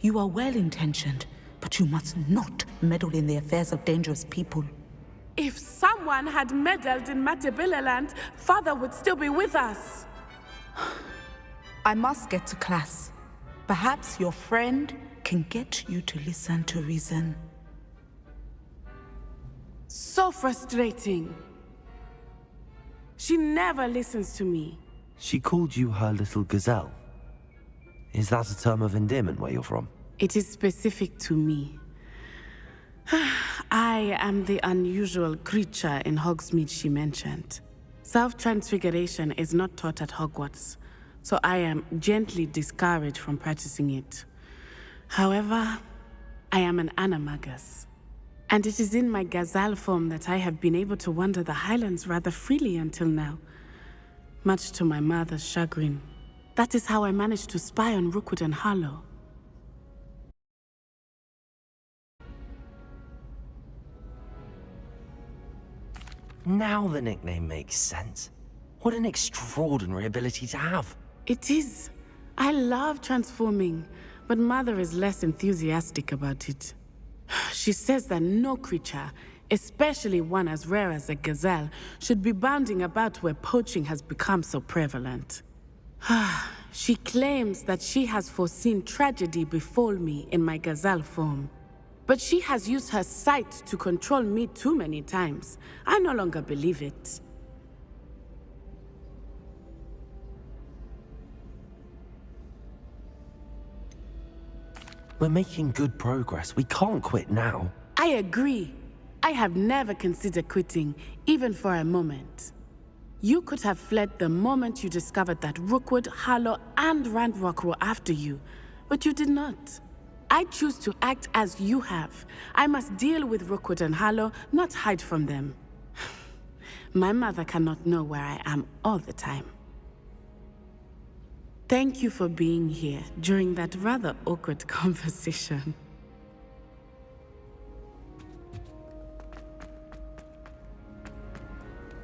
S10: you are well-intentioned, but you must not meddle in the affairs of dangerous people.
S9: If someone had meddled in Matabeleland, Father would still be with us.
S10: I must get to class. Perhaps your friend can get you to listen to reason.
S9: So frustrating. She never listens to me.
S2: She called you her little gazelle. Is that a term of endearment where you're from?
S9: It is specific to me. I am the unusual creature in Hogsmeade she mentioned. Self-transfiguration is not taught at Hogwarts, so I am gently discouraged from practicing it. However, I am an animagus, and it is in my gazelle form that I have been able to wander the Highlands rather freely until now, much to my mother's chagrin. That is how I managed to spy on Rookwood and Harlow.
S2: Now the nickname makes sense. What an extraordinary ability to have.
S9: It is. I love transforming, but Mother is less enthusiastic about it. She says that no creature, especially one as rare as a gazelle, should be bounding about where poaching has become so prevalent. She claims that she has foreseen tragedy befall me in my gazelle form. But she has used her sight to control me too many times. I no longer believe it.
S2: We're making good progress. We can't quit now.
S9: I agree. I have never considered quitting, even for a moment. You could have fled the moment you discovered that Rookwood, Harlow, and Randrock were after you, but you did not. I choose to act as you have. I must deal with Rookwood and Harlow, not hide from them. My mother cannot know where I am all the time. Thank you for being here during that rather awkward conversation.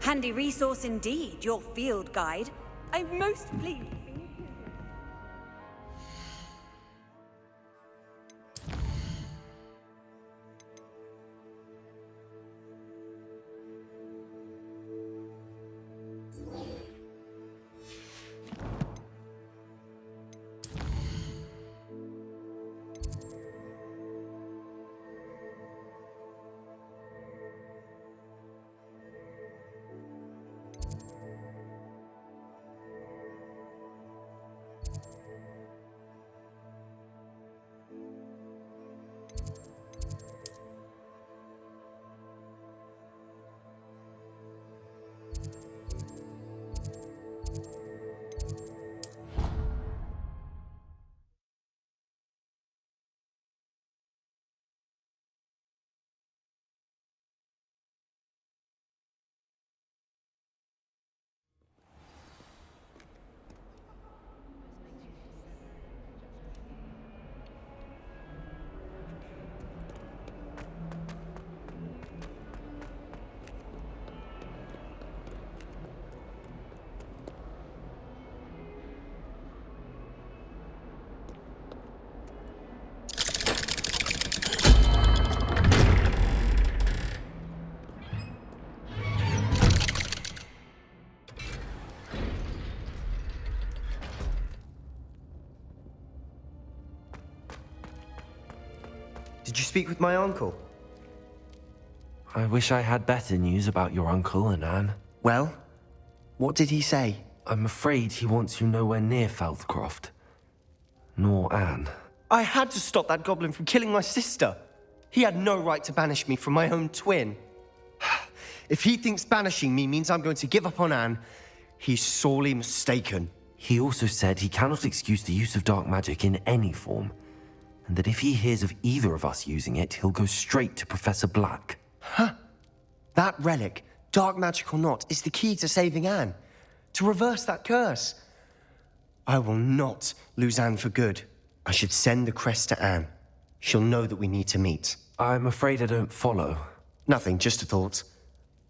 S3: Handy resource indeed, your field guide. I'm most pleased.
S6: Did you speak with my uncle?
S2: I wish I had better news about your uncle and Anne.
S6: Well, what did he say?
S2: I'm afraid he wants you nowhere near Feldcroft. Nor Anne.
S6: I had to stop that goblin from killing my sister. He had no right to banish me from my own twin. If he thinks banishing me means I'm going to give up on Anne, he's sorely mistaken.
S2: He also said he cannot excuse the use of dark magic in any form, and that if he hears of either of us using it, he'll go straight to Professor Black.
S6: Huh? That relic, dark magic or not, is the key to saving Anne. To reverse that curse. I will not lose Anne for good. I should send the crest to Anne. She'll know that we need to meet.
S2: I'm afraid I don't follow.
S6: Nothing, just a thought.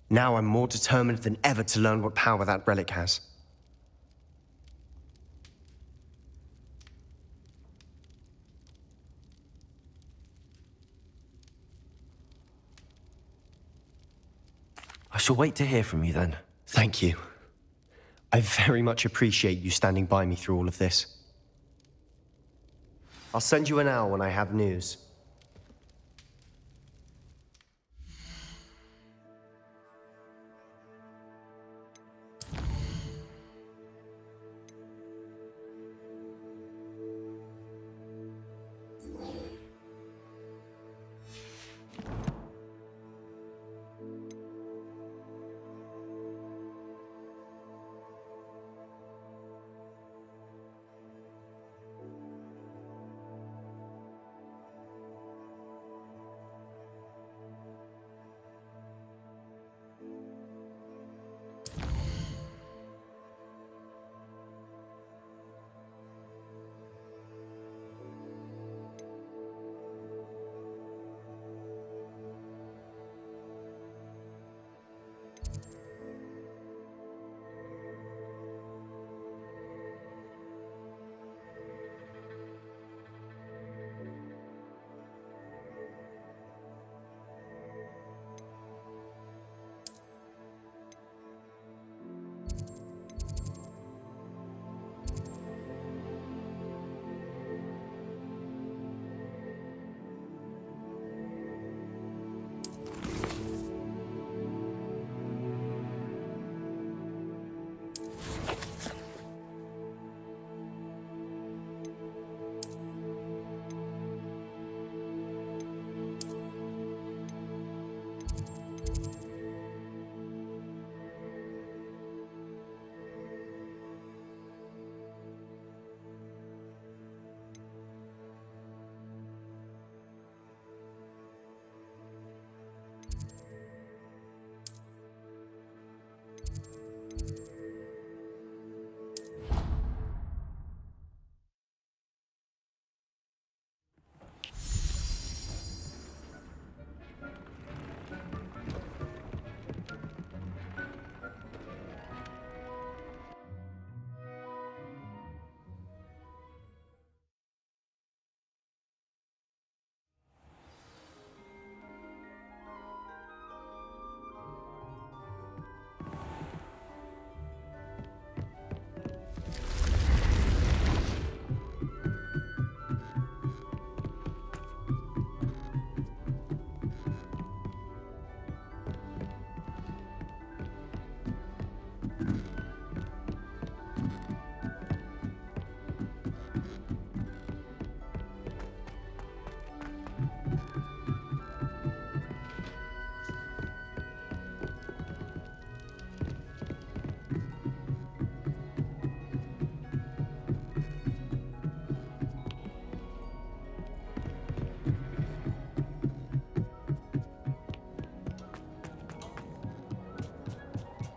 S6: Now I'm more determined than ever to learn what power that relic has.
S2: I shall wait to hear from you then.
S6: Thank you. I very much appreciate you standing by me through all of this. I'll send you an owl when I have news.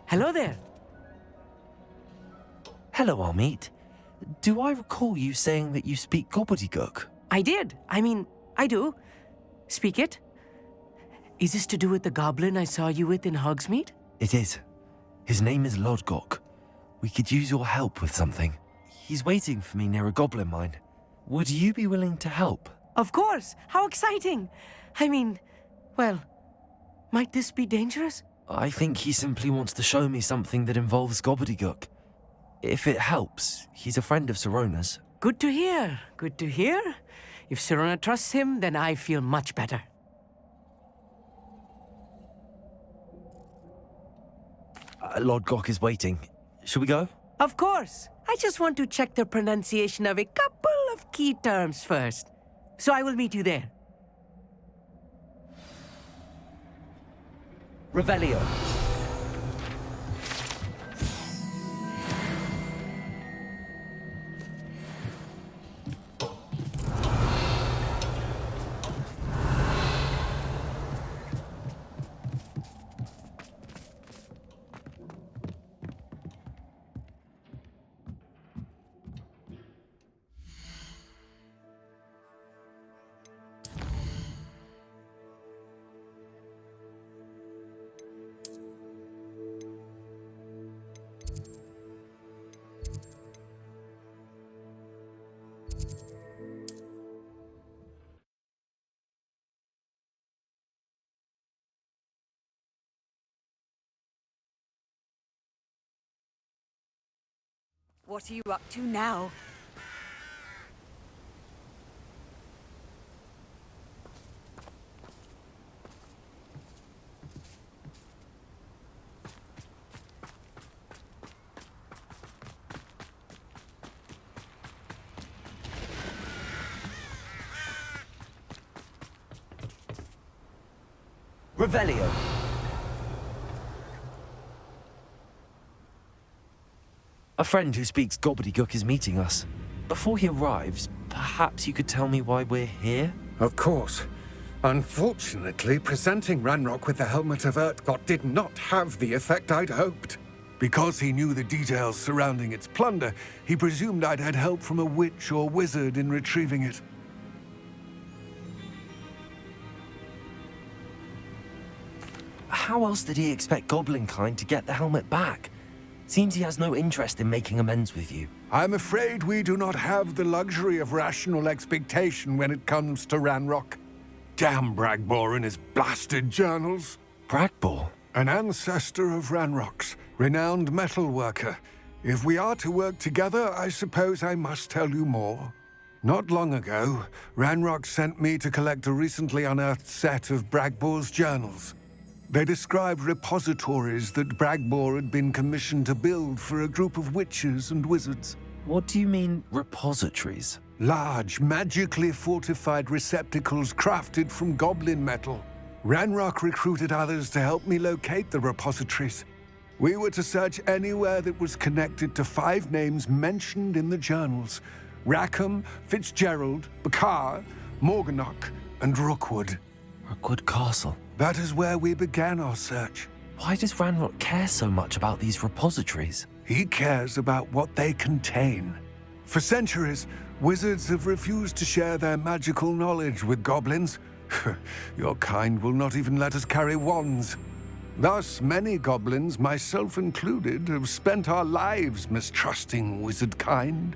S11: Hello there.
S2: Hello, Amit. Do I recall you saying that you speak gobbledygook?
S11: I did. I do. Speak it. Is this to do with the goblin I saw you with in Hogsmeade?
S2: It is. His name is Lodgok. We could use your help with something. He's waiting for me near a goblin mine. Would you be willing to help?
S11: Of course. How exciting. Well, might this be dangerous?
S2: I think he simply wants to show me something that involves gobbledygook. If it helps, he's a friend of Sirona's.
S11: Good to hear. Good to hear. If Sirona trusts him, then I feel much better.
S2: Lord Gok is waiting. Should we go?
S11: Of course. I just want to check the pronunciation of a couple of key terms first. So I will meet you there. Revelio.
S3: What are you up to now?
S2: Revelio. A friend who speaks gobbledygook is meeting us. Before he arrives, perhaps you could tell me why we're here?
S12: Of course. Unfortunately, presenting Ranrock with the Helmet of Urtkot did not have the effect I'd hoped.
S1: Because he knew the details surrounding its plunder, he presumed I'd had help from a witch or wizard in retrieving it.
S2: How else did he expect Goblinkind to get the helmet back? Seems he has no interest in making amends with you.
S1: I'm afraid we do not have the luxury of rational expectation when it comes to Ranrock. Damn Bragbor and his blasted journals.
S2: Bragbor?
S1: An ancestor of Ranrock's, renowned metalworker. If we are to work together, I suppose I must tell you more. Not long ago, Ranrock sent me to collect a recently unearthed set of Bragbor's journals. They described repositories that Bragbor had been commissioned to build for a group of witches and wizards.
S2: What do you mean, repositories?
S1: Large, magically fortified receptacles crafted from goblin metal. Ranrock recruited others to help me locate the repositories. We were to search anywhere that was connected to 5 names mentioned in the journals: Rackham, Fitzgerald, Bakar, Morganach, and Rookwood.
S2: Rookwood Castle.
S1: That is where we began our search.
S2: Why does Ranrock care so much about these repositories?
S1: He cares about what they contain. For centuries, wizards have refused to share their magical knowledge with goblins. Your kind will not even let us carry wands. Thus, many goblins, myself included, have spent our lives mistrusting wizard kind.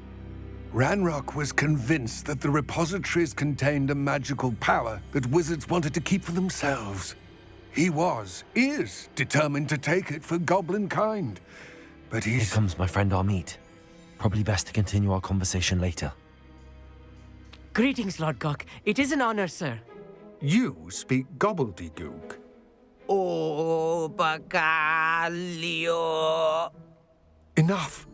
S1: Ranrock was convinced that the repositories contained a magical power that wizards wanted to keep for themselves. He is determined to take it for goblin kind. But
S2: Here comes my friend Amit. Probably best to continue our conversation later.
S11: Greetings, Lord Gok. It is an honor, sir.
S12: You speak gobbledygook.
S11: Oh, Bagalio.
S12: Enough.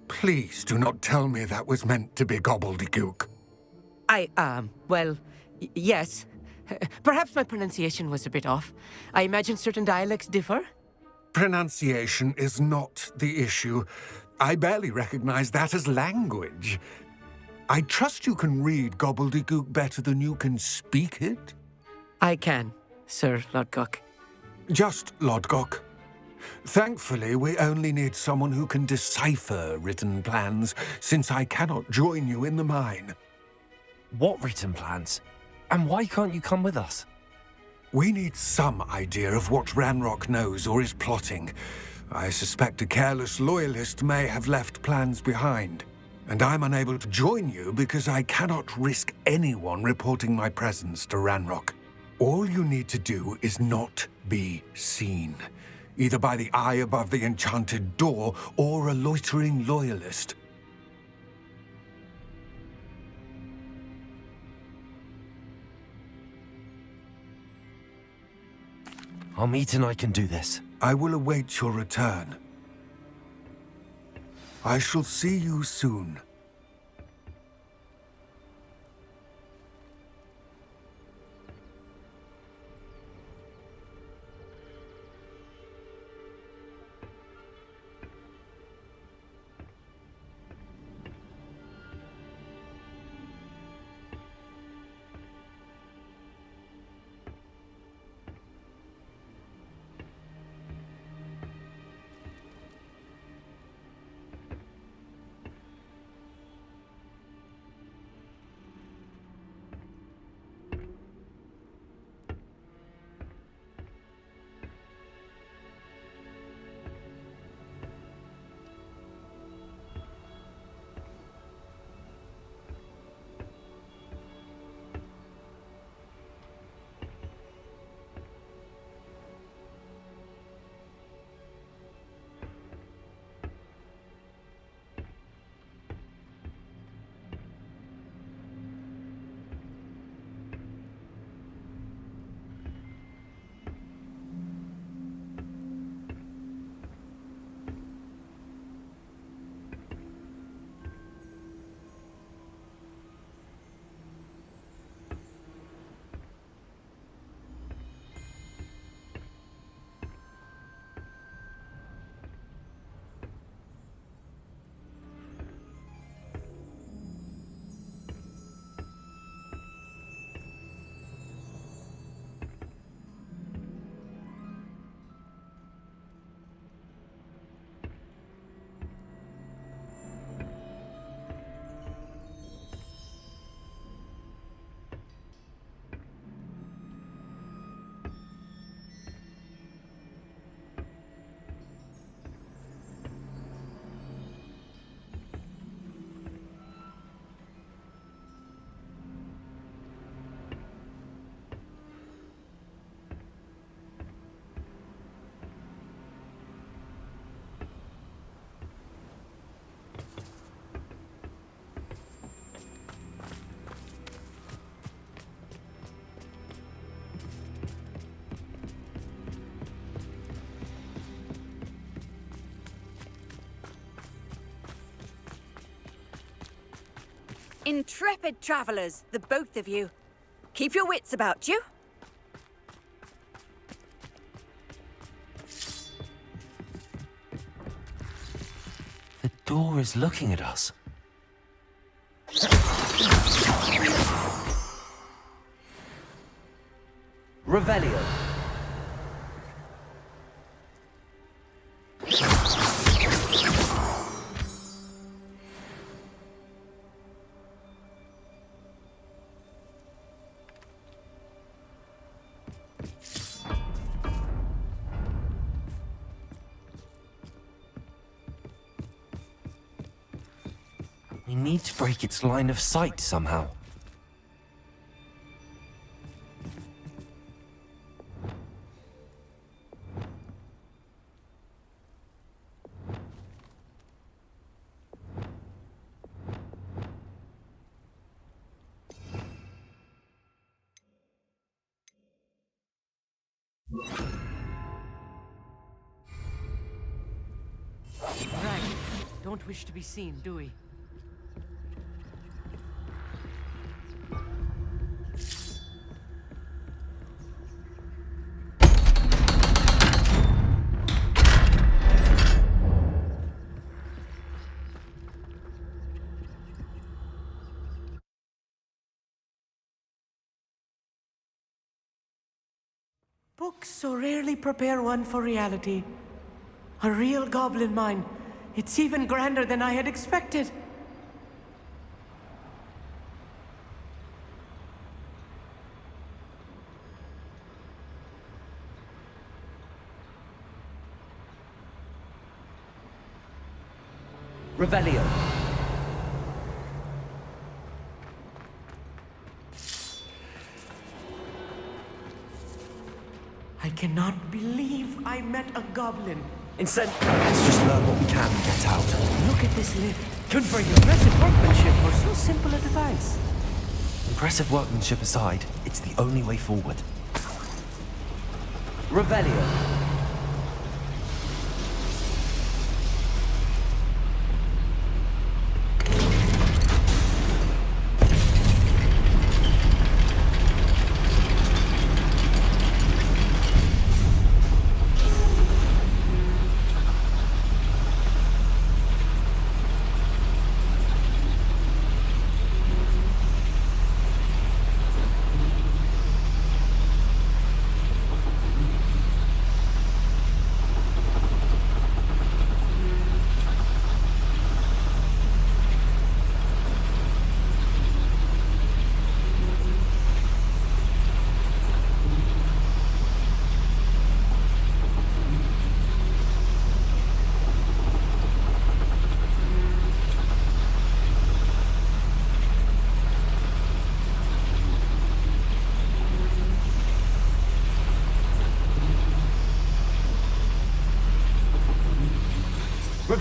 S12: Please do not tell me that was meant to be gobbledygook.
S11: Yes. Perhaps my pronunciation was a bit off. I imagine certain dialects differ.
S12: Pronunciation is not the issue. I barely recognize that as language. I trust you can read gobbledygook better than you can speak it?
S11: I can, Sir Lord Gok.
S12: Just Lord Gok. Thankfully, we only need someone who can decipher written plans, since I cannot join you in the mine.
S2: What written plans? And why can't you come with us?
S12: We need some idea of what Ranrock knows or is plotting. I suspect a careless loyalist may have left plans behind. And I'm unable to join you because I cannot risk anyone reporting my presence to Ranrock. All you need to do is not be seen, either by the eye above the enchanted door or a loitering loyalist.
S2: Amit and I can do this.
S1: I will await your return. I shall see you soon.
S3: Intrepid travelers, the both of you. Keep your wits about you.
S2: The door is looking at us. Revelio. We need to break its line of sight somehow.
S11: Right. Don't wish to be seen, do we? Books so rarely prepare one for reality. A real goblin mine. It's even grander than I had expected.
S2: Revelio.
S11: I cannot believe I met a goblin.
S2: Let's just learn what we can and get out.
S11: Look at this lift. Conferring impressive workmanship for so simple a device.
S2: Impressive workmanship aside, it's the only way forward. Revelio.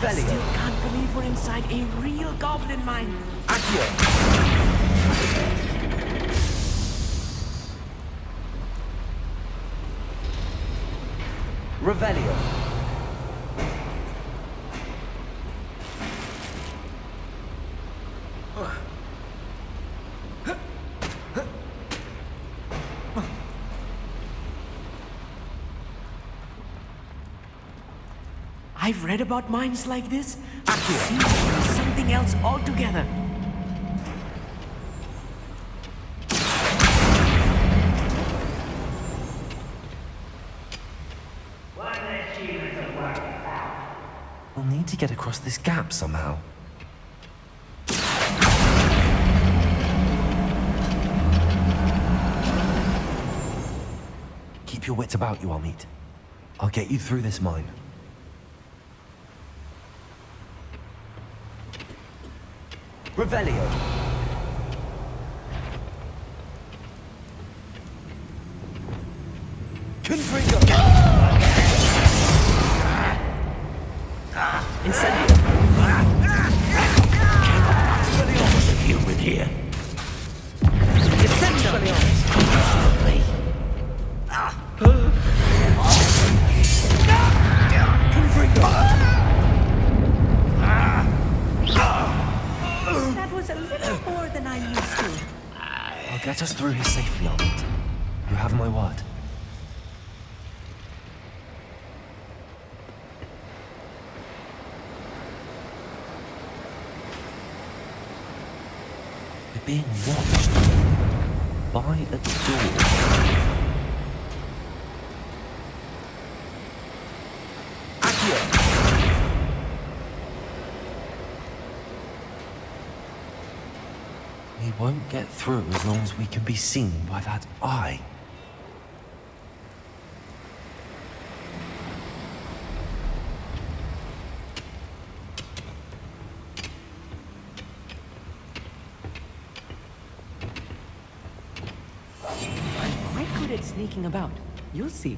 S11: I still can't believe we're inside a real goblin mine.
S2: Revelio.
S11: I've read about mines like this. Seems to be something else altogether.
S2: We'll need to get across this gap somehow. Keep your wits about you, Amit. I'll get you through this mine. Revelio. Confringo. Incendio.
S5: Human here.
S3: That was a little more than I'm used to.
S2: I'll get us through here safely, Amit. You have my word. We're being watched by a door. We won't get through as long as we can be seen by that eye.
S11: I'm quite good at sneaking about. You'll see.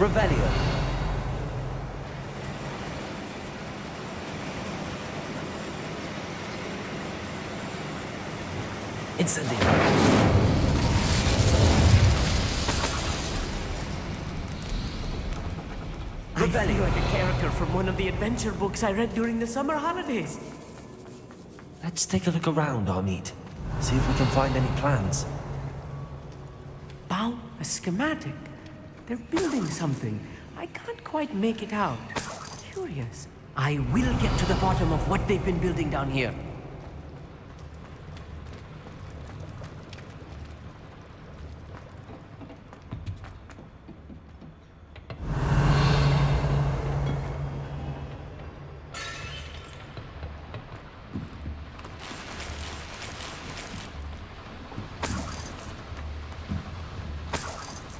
S2: Revelio. Incendio.
S11: I feel like a character from one of the adventure books I read during the summer holidays.
S2: Let's take a look around, Amit. See if we can find any plans.
S11: Wow, a schematic. They're building something. I can't quite make it out. Curious. I will get to the bottom of what they've been building down here.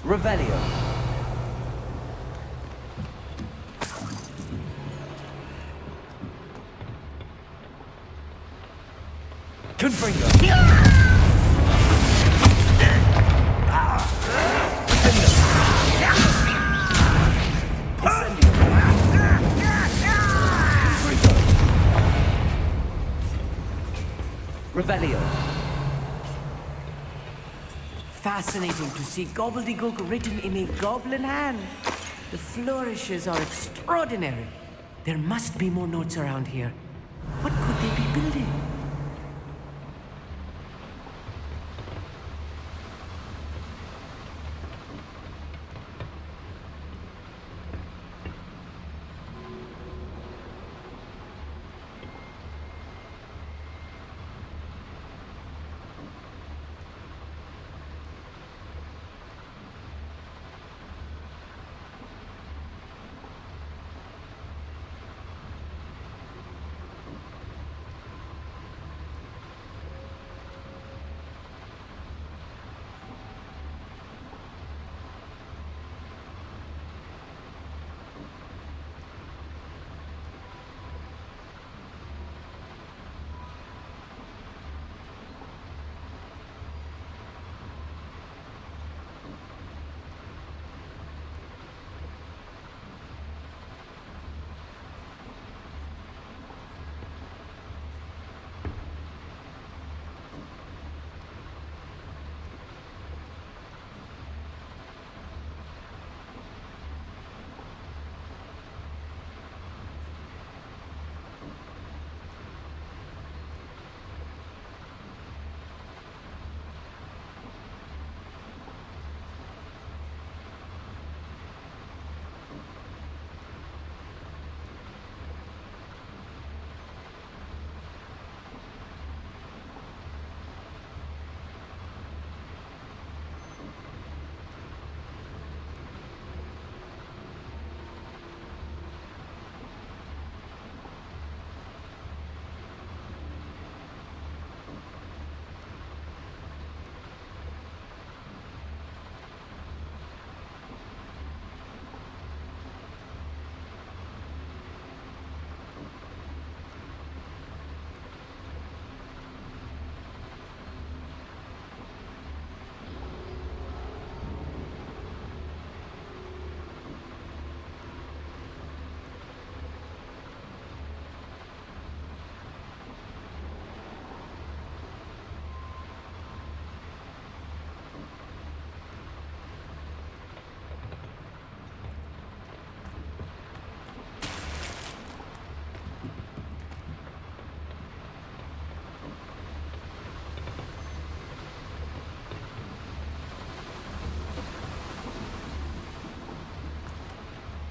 S2: Revelio. Confringo. Revelio.
S11: Fascinating to see gobbledygook written in a goblin hand. The flourishes are extraordinary. There must be more notes around here. What could they be building?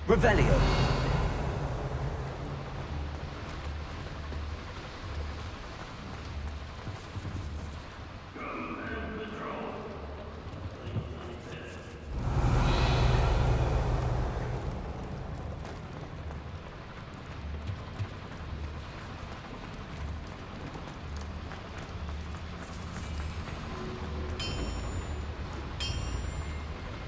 S2: Revelio.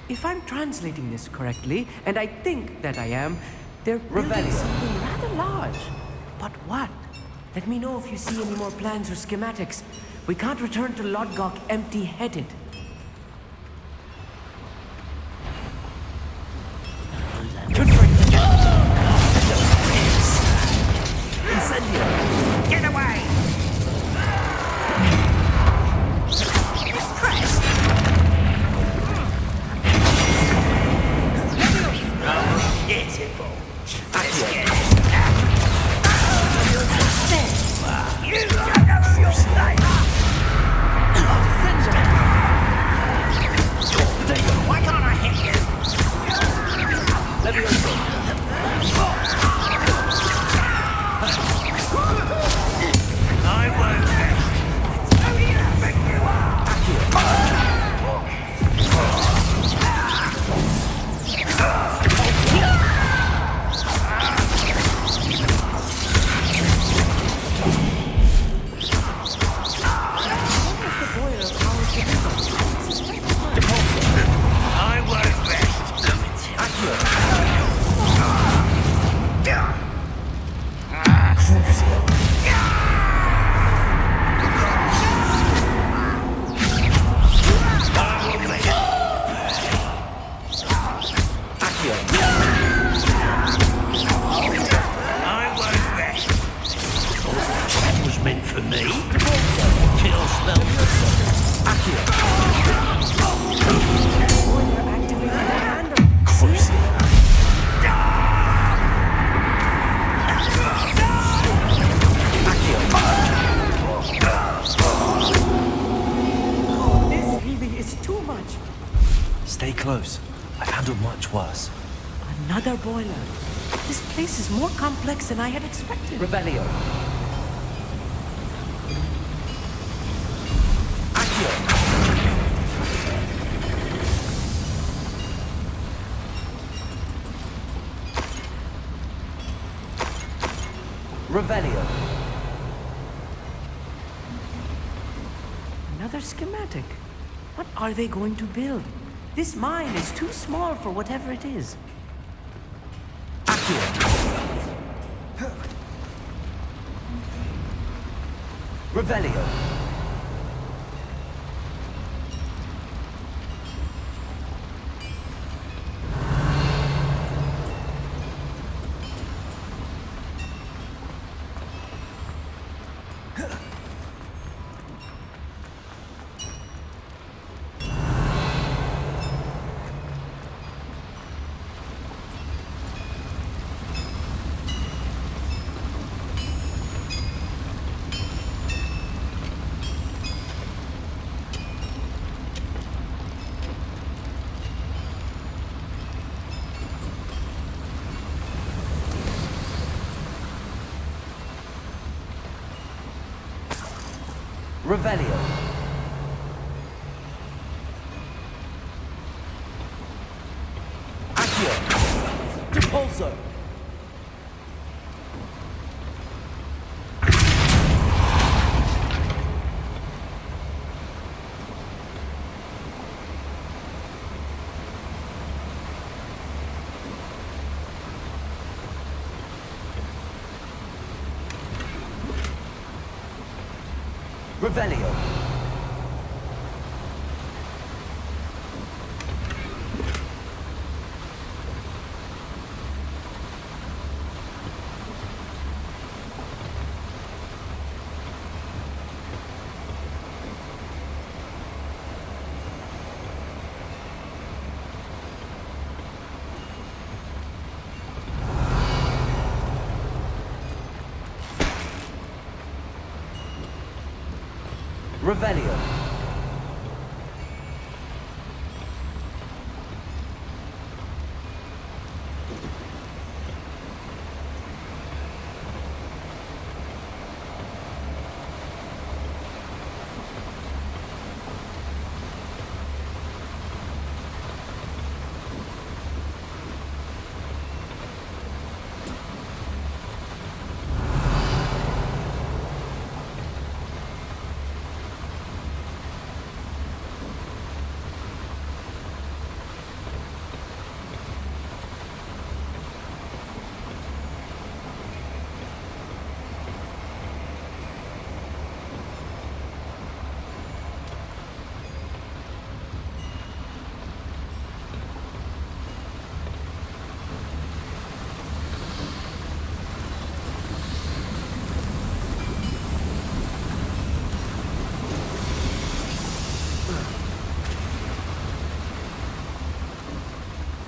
S11: If I'm translating this correctly, and I think that I am, they're building something rather large. But what? Let me know if you see any more plans or schematics. We can't return to Lodgok empty-headed.
S13: Incendio! Get away! Beautiful. Let's get it. You don't know your life. Why can't I hit you?
S2: Let me
S13: I won't rest. Who do you think you are? I won't rest. I won't rest. That was meant for me. Kill spell.
S11: Oh, this really is too much.
S2: Stay close. I've handled much worse.
S11: Another boiler. This place is more complex than I had expected.
S2: Revelio. Revelio.
S11: Another schematic. What are they going to build? This mine is too small for whatever it is.
S2: Revelio. Revelio. Accio. Repulso. Revelio. Revelio.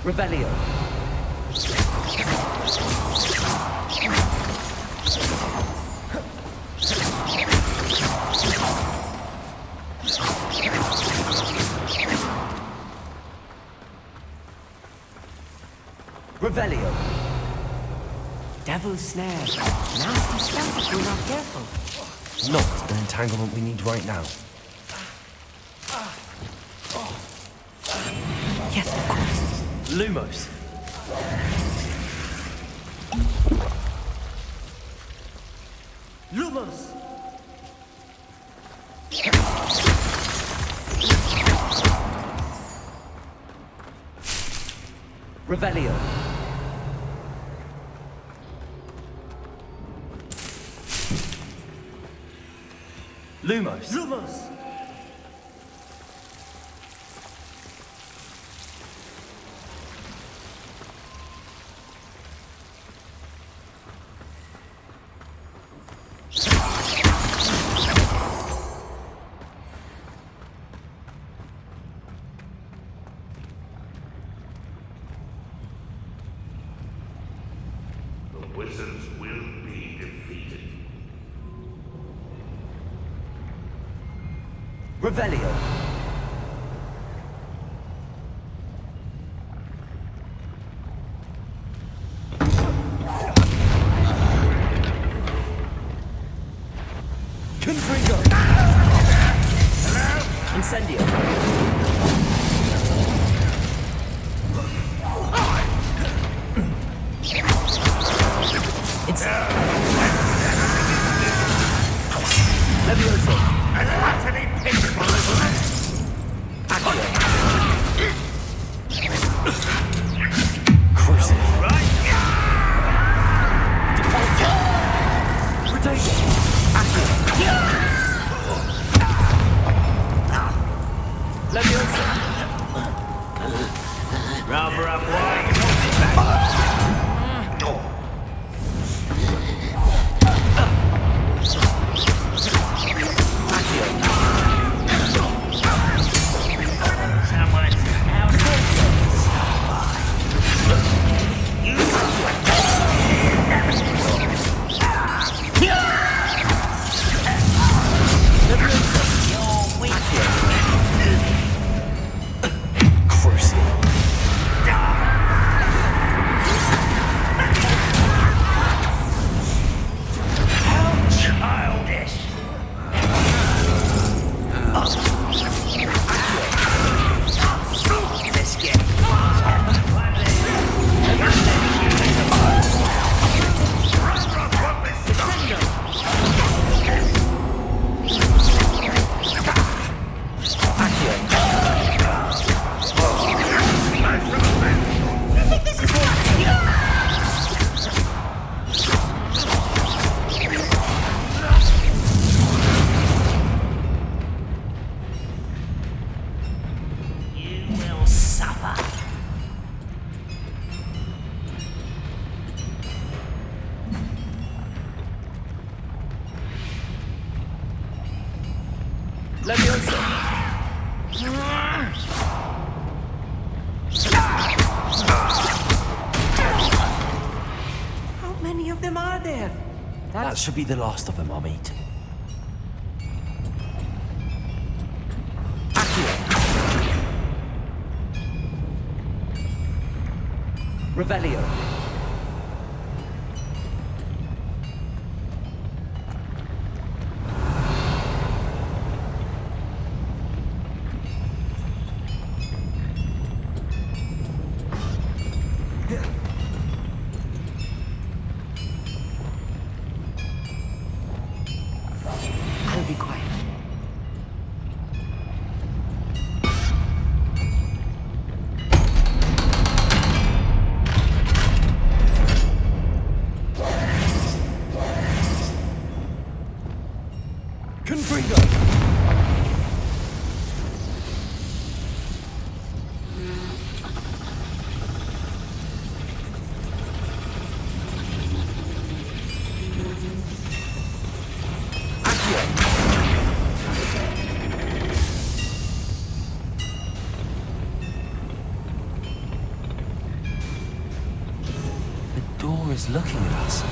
S11: Revelio. Revelio. Devil's snare. Nasty stuff if we're not careful.
S2: Not an entanglement we need right now.
S11: Yes, of course.
S2: Lumos.
S11: Lumos! Revelio.
S2: Lumos.
S11: Lumos!
S13: The wizards will be defeated.
S11: Revelio.
S2: Confringo.
S11: Incendio. Levioso.
S13: An utterly pitiful little
S2: Cruising.
S13: right?
S11: Levioso.
S13: Rather up wide. Someone's out. You're weak.
S2: Cruising.
S13: How childish. Let's get You will suffer.
S11: Levioso. How many of them are there?
S2: That should be the last of them, I'll meet.
S11: Revelio. I'll be quiet.
S2: Confringo. is looking at us.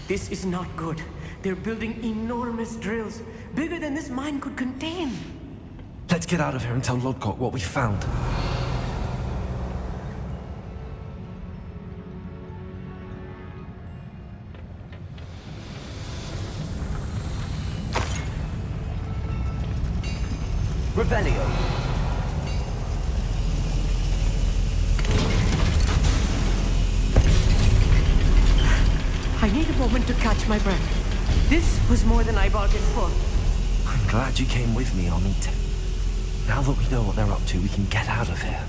S11: This is not good. They're building enormous drills, bigger than this mine could contain.
S2: Let's get out of here and tell Lodgok what we found. Revelio.
S11: I need a moment to catch my breath. This was more than I bargained for.
S2: I'm glad you came with me, Amit. Now that we know what they're up to, we can get out of here.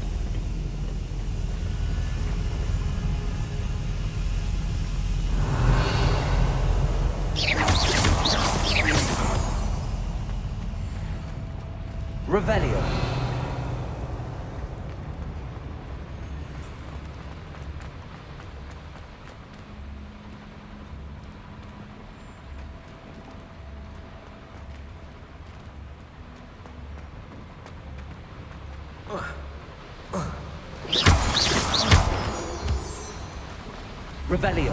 S2: Revelio. Revelio.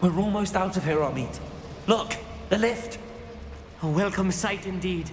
S2: We're almost out of here, Amit. Look, the lift.
S11: A welcome sight indeed.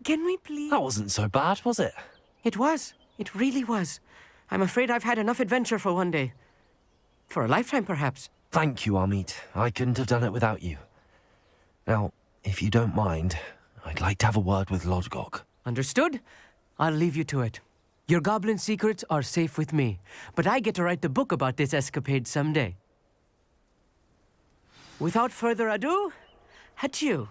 S11: Can we please...
S2: That wasn't so bad, was it?
S11: It was. It really was. I'm afraid I've had enough adventure for one day. For a lifetime, perhaps.
S2: Thank you, Amit. I couldn't have done it without you. Now, if you don't mind, I'd like to have a word with Lodgok.
S11: Understood? I'll leave you to it. Your goblin secrets are safe with me, but I get to write the book about this escapade someday. Without further ado, adieu.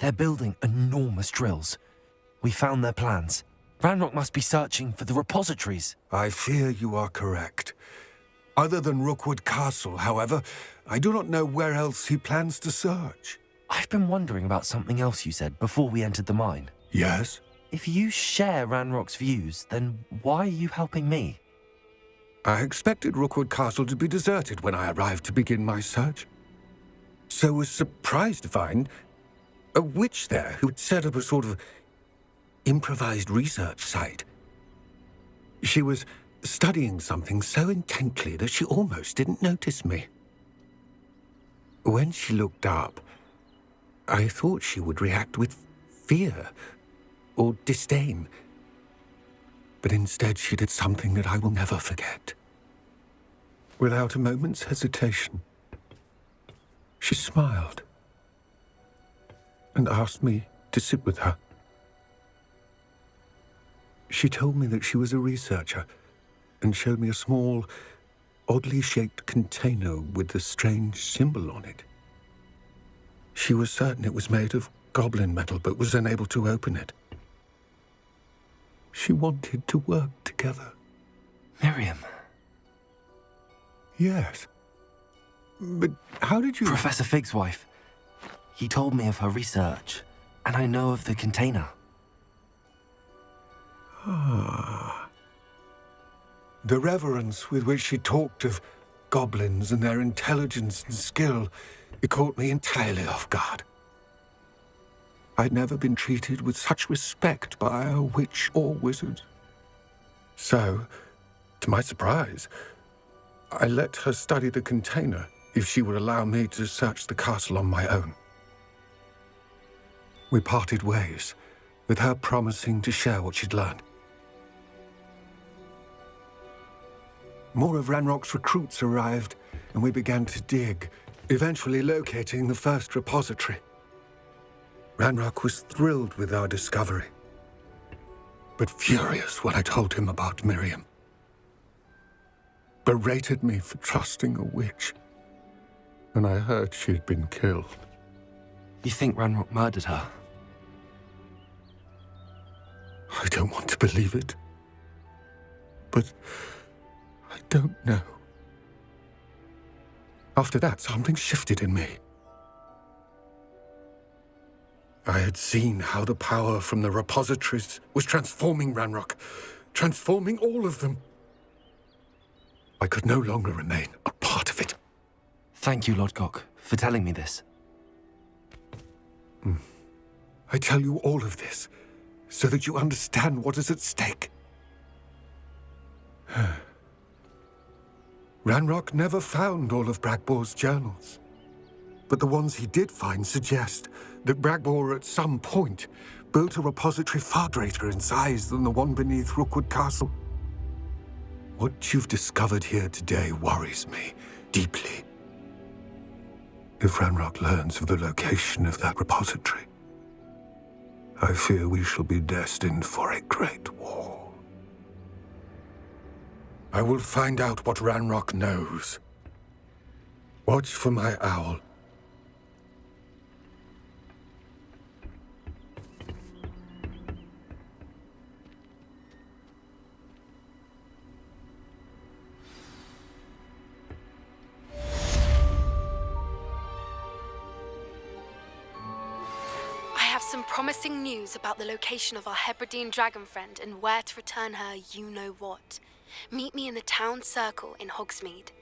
S2: They're building enormous drills. We found their plans. Ranrock must be searching for the repositories.
S1: I fear you are correct. Other than Rookwood Castle, however, I do not know where else he plans to search.
S2: I've been wondering about something else you said before we entered the mine.
S1: Yes?
S2: If you share Ranrock's views, then why are you helping me?
S1: I expected Rookwood Castle to be deserted when I arrived to begin my search. So was surprised to find a witch there who had set up a sort of improvised research site. She was studying something so intently that she almost didn't notice me. When she looked up, I thought she would react with fear or disdain. But instead she did something that I will never forget. Without a moment's hesitation, she smiled and asked me to sit with her. She told me that she was a researcher and showed me a small, oddly shaped container with a strange symbol on it. She was certain it was made of goblin metal, but was unable to open it. She wanted to work together.
S2: Miriam.
S1: Yes. But how did you...
S2: Professor Fig's wife. He told me of her research, and I know of the container.
S1: Ah. The reverence with which she talked of goblins and their intelligence and skill, it caught me entirely off guard. I'd never been treated with such respect by a witch or wizard. So, to my surprise, I let her study the container if she would allow me to search the castle on my own. We parted ways, with her promising to share what she'd learned. More of Ranrock's recruits arrived, and we began to dig, eventually locating the first repository. Ranrock was thrilled with our discovery, but furious when I told him about Miriam. Berated me for trusting a witch, and I heard she had been killed.
S2: You think Ranrock murdered her?
S1: I don't want to believe it, but I don't know. After that, something shifted in me. I had seen how the power from the repositories was transforming Ranrock, transforming all of them. I could no longer remain a part of it.
S2: Thank you, Lodgok, for telling me this.
S1: I tell you all of this so that you understand what is at stake. Ranrock never found all of Bragbor's journals, but the ones he did find suggest that Bragbor at some point built a repository far greater in size than the one beneath Rookwood Castle. What you've discovered here today worries me deeply. If Ranrock learns of the location of that repository, I fear we shall be destined for a great war. I will find out what Ranrock knows. Watch for my owl.
S8: I have some promising news about the location of our Hebridean dragon friend and where to return her you-know-what. Meet me in the town circle in Hogsmeade.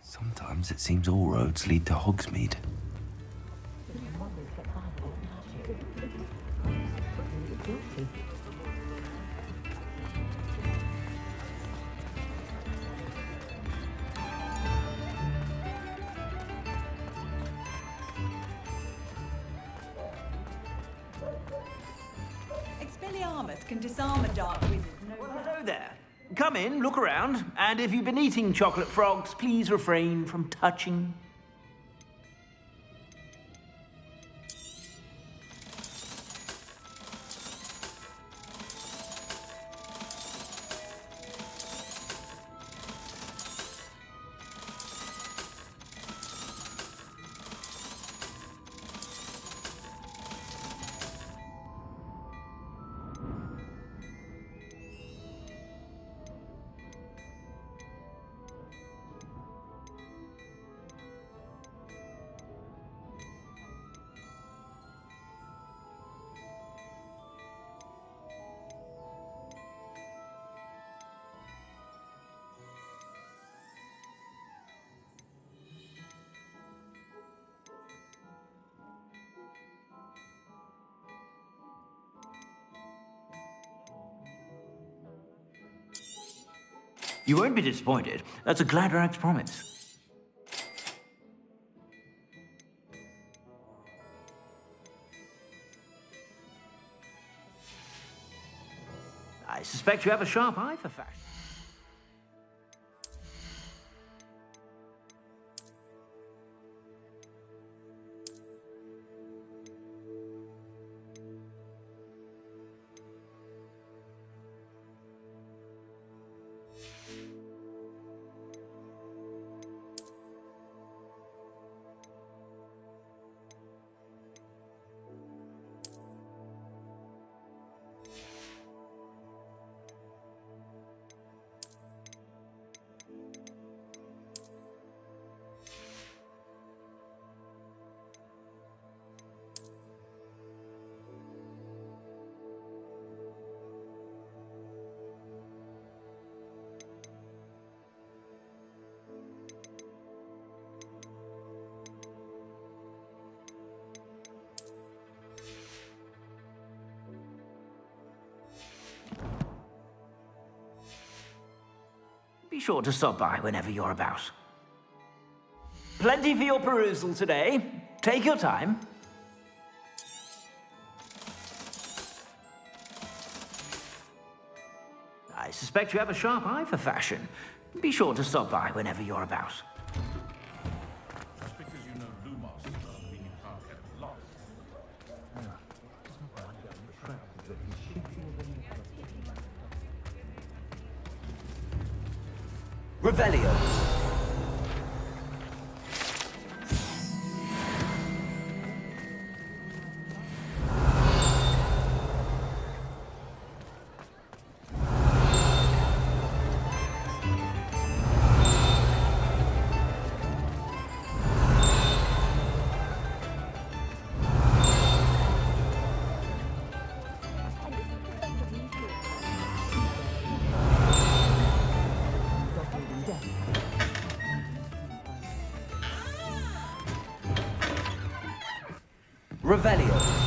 S2: Sometimes it seems all roads lead to Hogsmeade.
S3: Expelliarmus can disarm a dark wizard.
S13: Well, hello there. Come in, look around, and if you've been eating chocolate frogs, please refrain from touching. You won't be disappointed. That's a Gladrag's promise. I suspect you have a sharp eye for fashion. Be sure to stop by whenever you're about. Plenty for your perusal today. Take your time. I suspect you have a sharp eye for fashion. Be sure to stop by whenever you're about.
S14: Just because you know Lumos doesn't mean you can't get lost.
S13: Revelio. Revelio.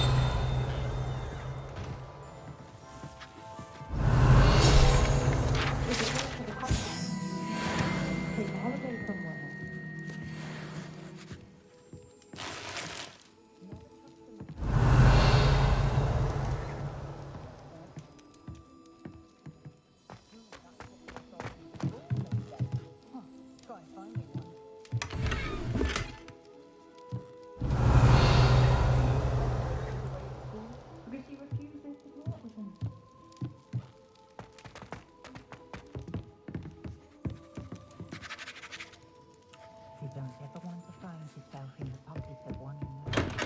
S15: You don't ever want to find yourself in the pocket of one another.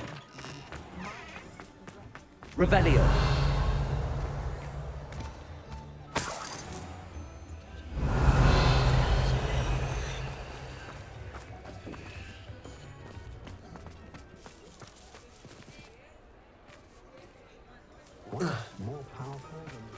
S13: Revelio.
S5: More powerful than the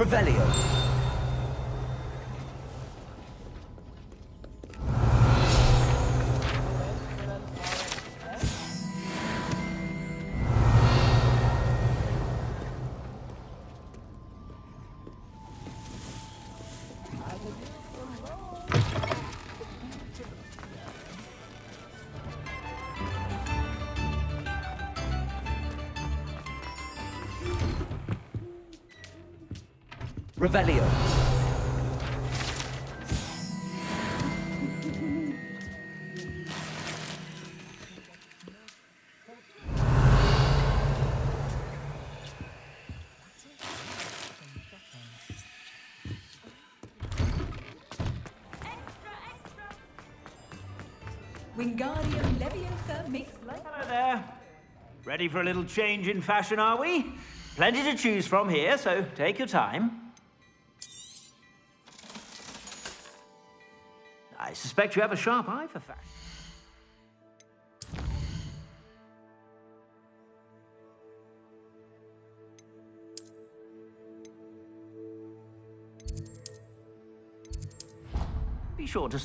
S2: Revelio. Revelio.
S15: Wingardium Leviosa makes life.
S16: Hello there. Ready for a little change in fashion, are we? Plenty to choose from here, so take your time. I suspect you have a sharp eye for fashion. Be sure to...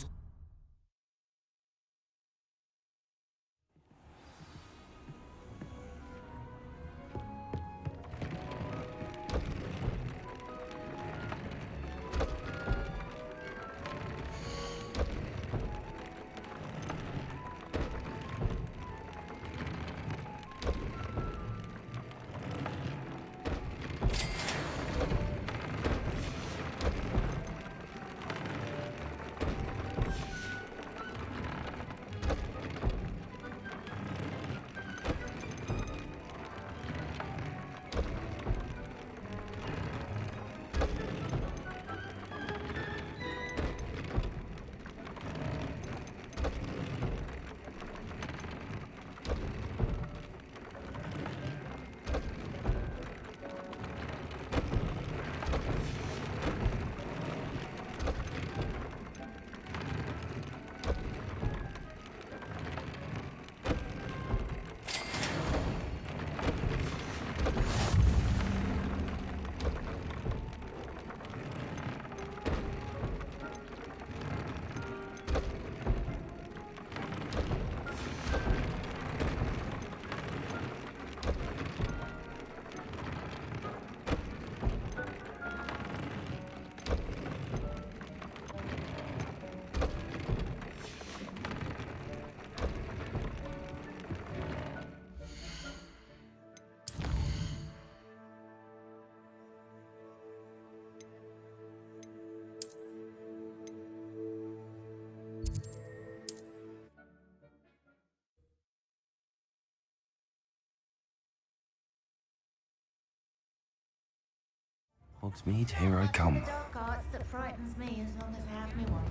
S2: Hogsmeade, here I come.
S17: Dark arts that frightens me as long as I have me one.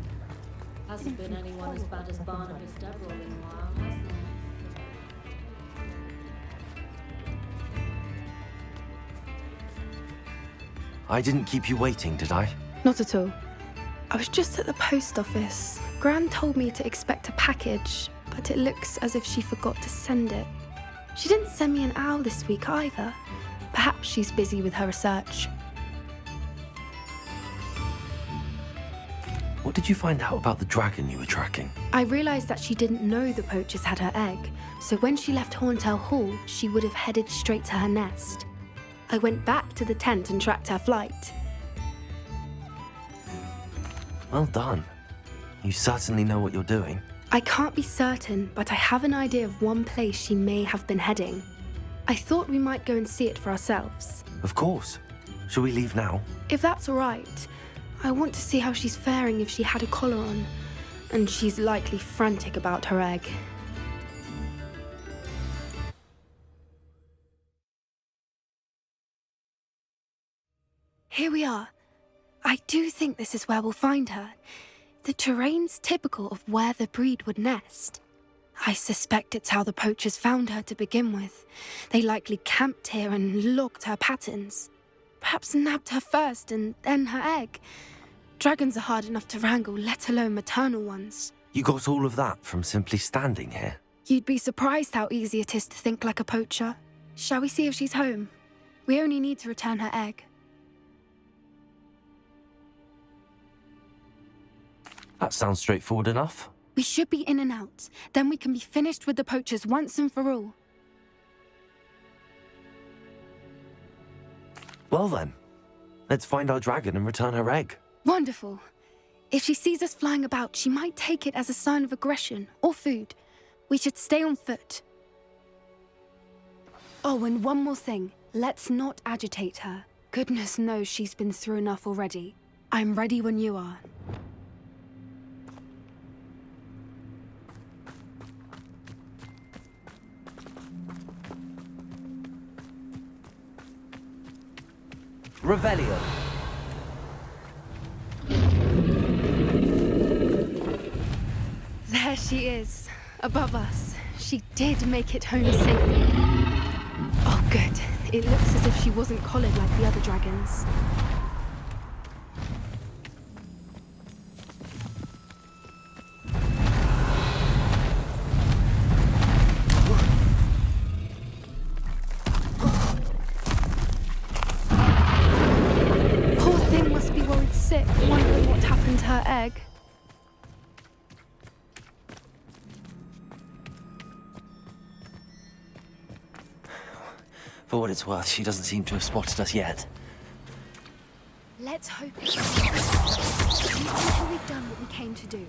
S18: Hasn't been anyone as bad as Barnabas Deverell in a while, has there?
S2: I didn't keep you waiting, did I?
S8: Not at all. I was just at the post office. Gran told me to expect a package, but it looks as if she forgot to send it. She didn't send me an owl this week either. Perhaps she's busy with her research.
S2: What did you find out about the dragon you were tracking?
S8: I realised that she didn't know the poachers had her egg, so when she left Horntail Hall, she would have headed straight to her nest. I went back to the tent and tracked her flight.
S2: Well done. You certainly know what you're doing.
S8: I can't be certain, but I have an idea of one place she may have been heading. I thought we might go and see it for ourselves.
S2: Of course. Shall we leave now?
S8: If that's all right. I want to see how she's faring if she had a collar on, and she's likely frantic about her egg. Here we are. I do think this is where we'll find her. The terrain's typical of where the breed would nest. I suspect it's how the poachers found her to begin with. They likely camped here and logged her patterns. Perhaps nabbed her first and then her egg. Dragons are hard enough to wrangle, let alone maternal ones.
S2: You got all of that from simply standing here?
S8: You'd be surprised how easy it is to think like a poacher. Shall we see if she's home? We only need to return her egg.
S2: That sounds straightforward enough.
S8: We should be in and out. Then we can be finished with the poachers once and for all.
S2: Well then, let's find our dragon and return her egg.
S8: Wonderful. If she sees us flying about, she might take it as a sign of aggression or food. We should stay on foot. Oh, and one more thing. Let's not agitate her. Goodness knows she's been through enough already. I'm ready when you are.
S2: Revelio.
S8: There she is, above us. She did make it home safely. Oh, good. It looks as if she wasn't collared like the other dragons. Poor thing must be worried sick, wondering what happened to her egg.
S2: For what it's worth, she doesn't seem to have spotted us yet.
S8: Let's hope it's until we've done what we came to do.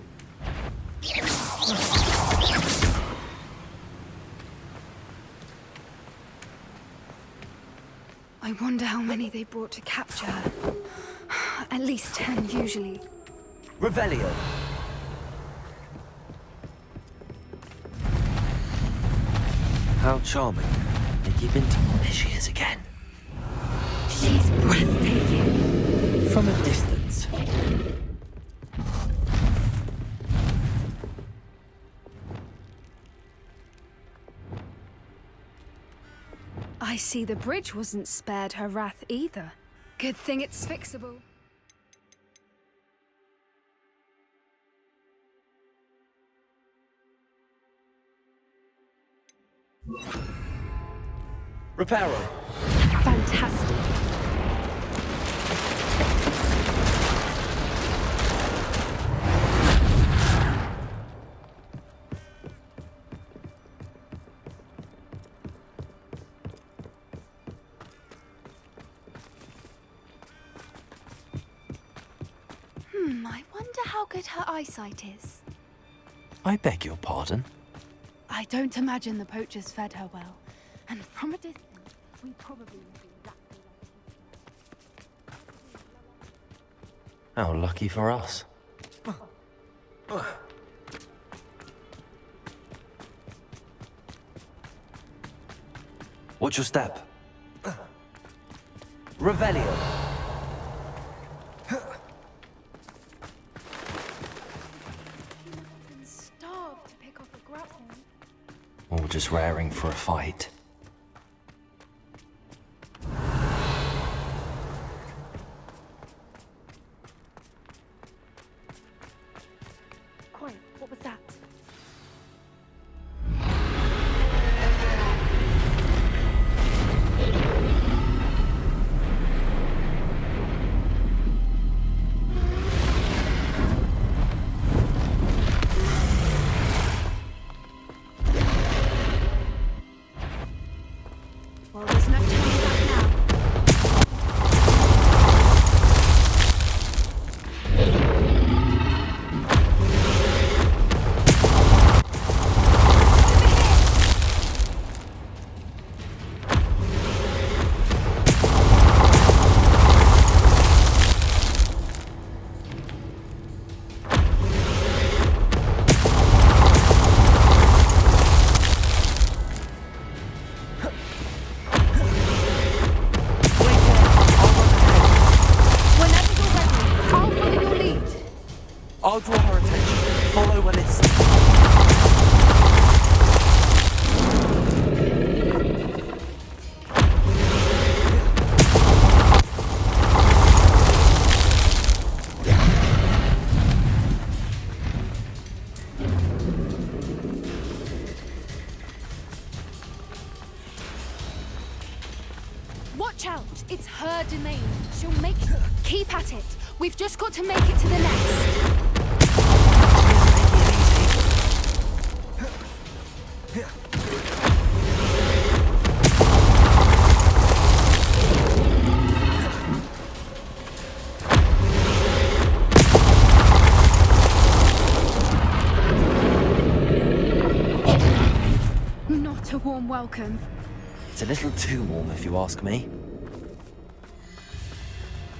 S8: I wonder how many they brought to capture her. At least 10, usually.
S2: Revelio. How charming. They keep in there she is again.
S8: She's breathtaking.
S2: From a distance.
S8: I see the bridge wasn't spared her wrath either. Good thing it's fixable.
S2: Reparo.
S8: Fantastic. I wonder how good her eyesight is.
S2: I beg your pardon?
S8: I don't imagine the poachers fed her well. And from a distance, we probably would be exactly like.
S2: How lucky for us. Watch your step. Revelio.
S8: Starved to pick off a grapple.
S2: Or just raring for a fight.
S8: Quiet, what was that? Well, there's no turning back now. Whenever you're ready, I'll follow your lead.
S2: I'll draw her attention. Follow when it's...
S8: Watch out! It's her domain. She'll make... Keep at it. We've just got to make it to the nest. welcome.
S2: It's a little too warm, if you ask me.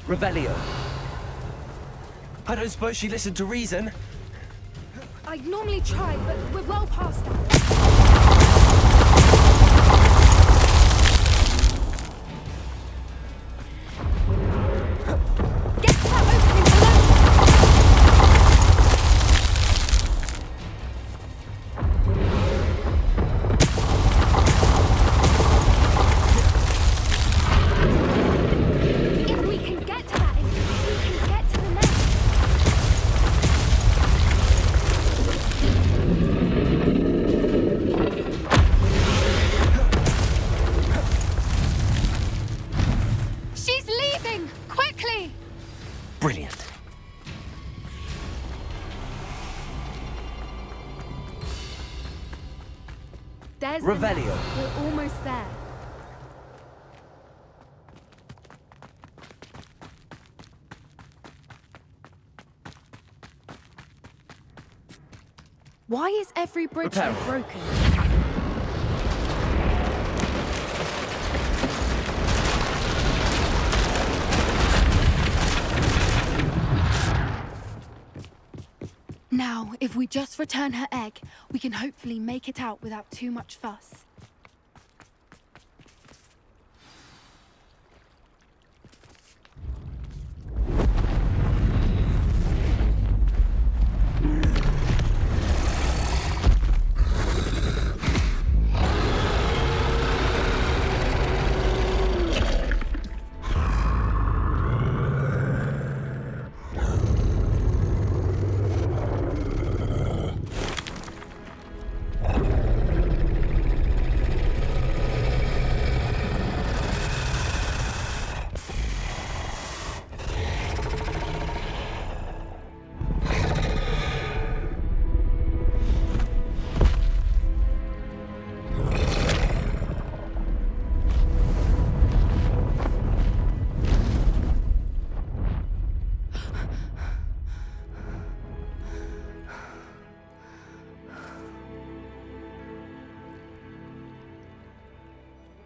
S2: Revelio. I don't suppose she listened to reason.
S8: I'd normally try, but we're well past that. Get to that opening below. If we can get to that, we can get to the next. She's leaving! Quickly!
S2: Brilliant.
S8: There's
S2: Revelio.
S8: the nest. We're almost there. Why is every bridge here broken? Now, if we just return her egg, we can hopefully make it out without too much fuss.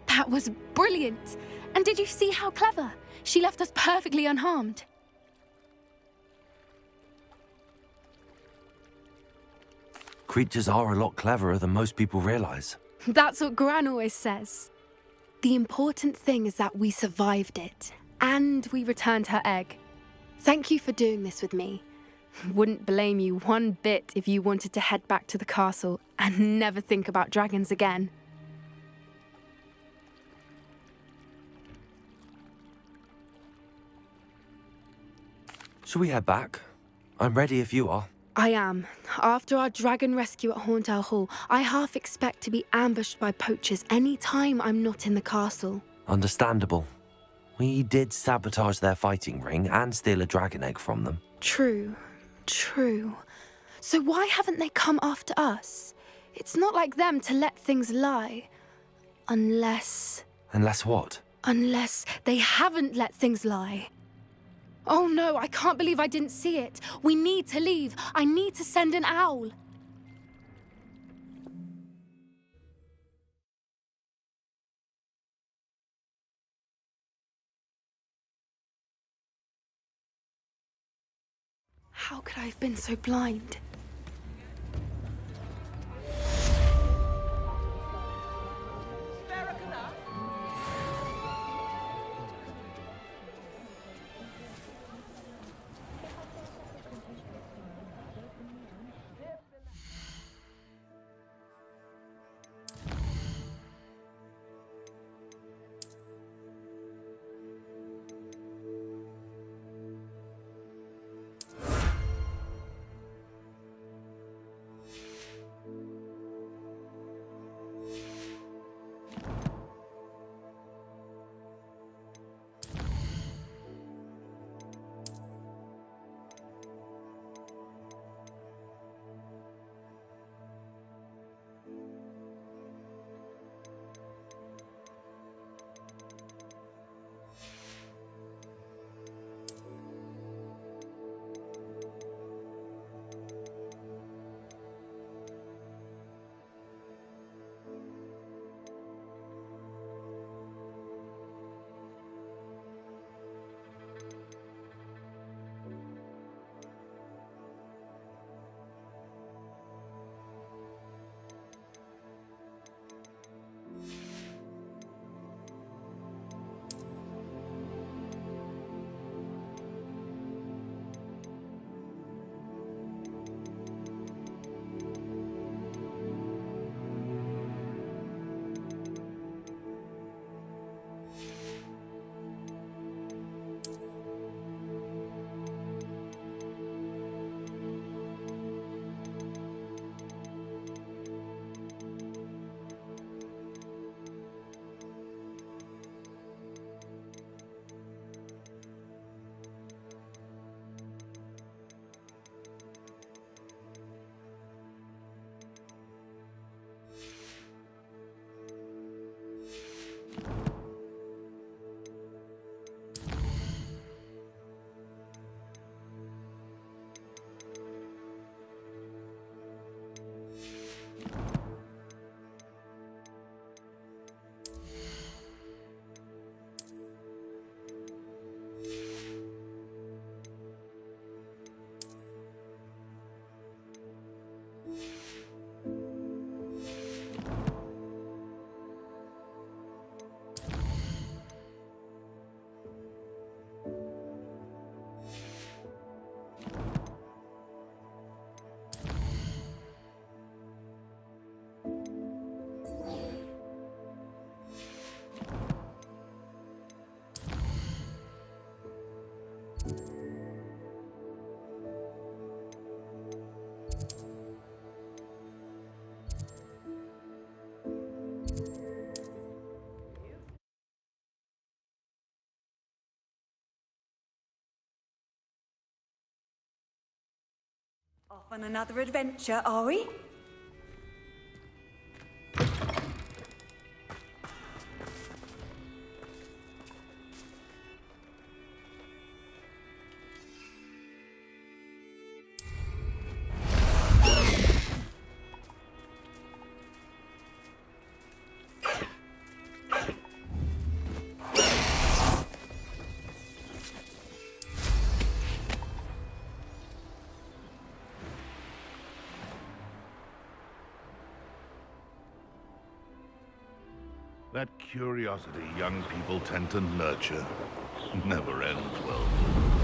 S8: That was brilliant! And did you see how clever? She left us perfectly unharmed.
S2: Creatures are a lot cleverer than most people realize.
S8: That's what Gran always says. The important thing is that we survived it, and we returned her egg. Thank you for doing this with me. Wouldn't blame you one bit if you wanted to head back to the castle and never think about dragons again.
S2: Shall we head back? I'm ready if you are.
S8: I am. After our dragon rescue at Hauntel Hall, I half expect to be ambushed by poachers any time I'm not in the castle.
S2: Understandable. We did sabotage their fighting ring and steal a dragon egg from them.
S8: True. So why haven't they come after us? It's not like them to let things lie. Unless
S2: what?
S8: Unless they haven't let things lie. Oh no, I can't believe I didn't see it. We need to leave. I need to send an owl. How could I have been so blind?
S3: Off on another adventure, are we?
S19: That curiosity young people tend to nurture never ends well.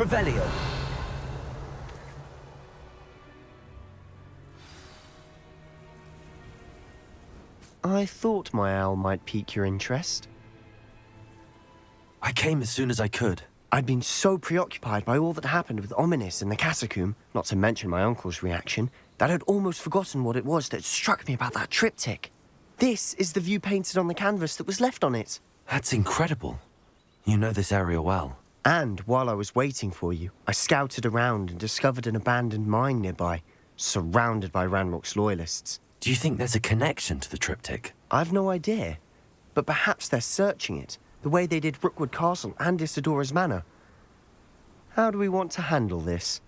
S2: Revelio.
S6: I thought my owl might pique your interest.
S2: I came as soon as I could.
S6: I'd been so preoccupied by all that happened with Ominis in the catacomb, not to mention my uncle's reaction, that I'd almost forgotten what it was that struck me about that triptych. This is the view painted on the canvas that was left on it.
S2: That's incredible. You know this area well.
S6: And while I was waiting for you, I scouted around and discovered an abandoned mine nearby, surrounded by Ranrock's loyalists.
S2: Do you think there's a connection to the triptych?
S6: I've no idea, but perhaps they're searching it, the way they did Rookwood Castle and Isidora's Manor. How do we want to handle this?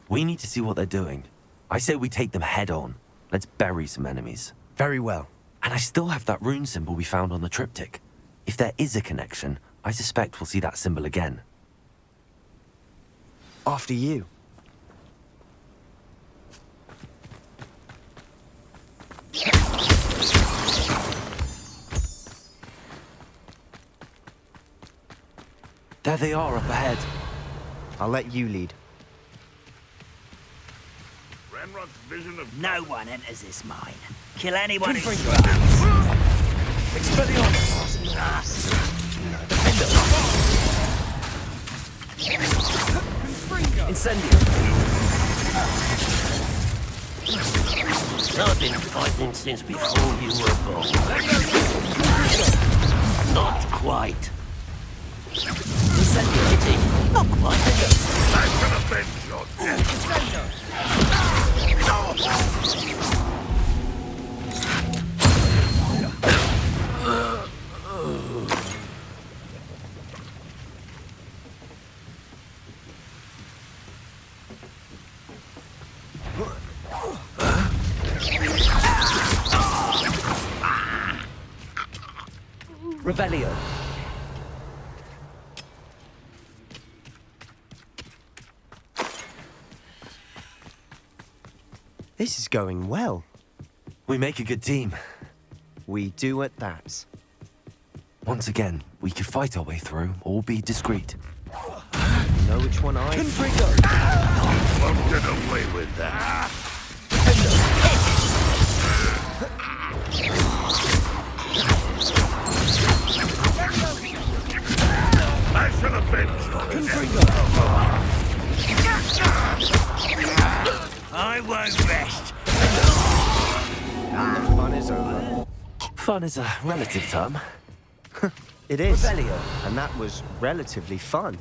S2: We need to see what they're doing. I say we take them head on. Let's bury some enemies.
S6: Very well.
S2: And I still have that rune symbol we found on the triptych. If there is a connection, I suspect we'll see that symbol again.
S6: After you.
S2: There they are up ahead.
S6: I'll let you lead.
S19: Ranrock's vision of...
S16: No one enters this mine. Kill anyone who
S2: Confringo.
S16: struts.
S2: Expelliarmus! Incendio!
S13: I've been fighting since before you were born. Not quite. Incendio! Not quite.
S19: I'm gonna avenge your
S2: Revelio.
S6: This is going well.
S2: We make a good team.
S6: We do at that.
S2: Once again, we could fight our way through or be discreet.
S6: You know which one I...
S2: Confringo!
S19: Won't get away with that. I shall avenge your
S16: I won't rest.
S6: The fun is over.
S2: Fun is a relative term.
S6: It is.
S2: Revelio.
S6: And that was relatively fun.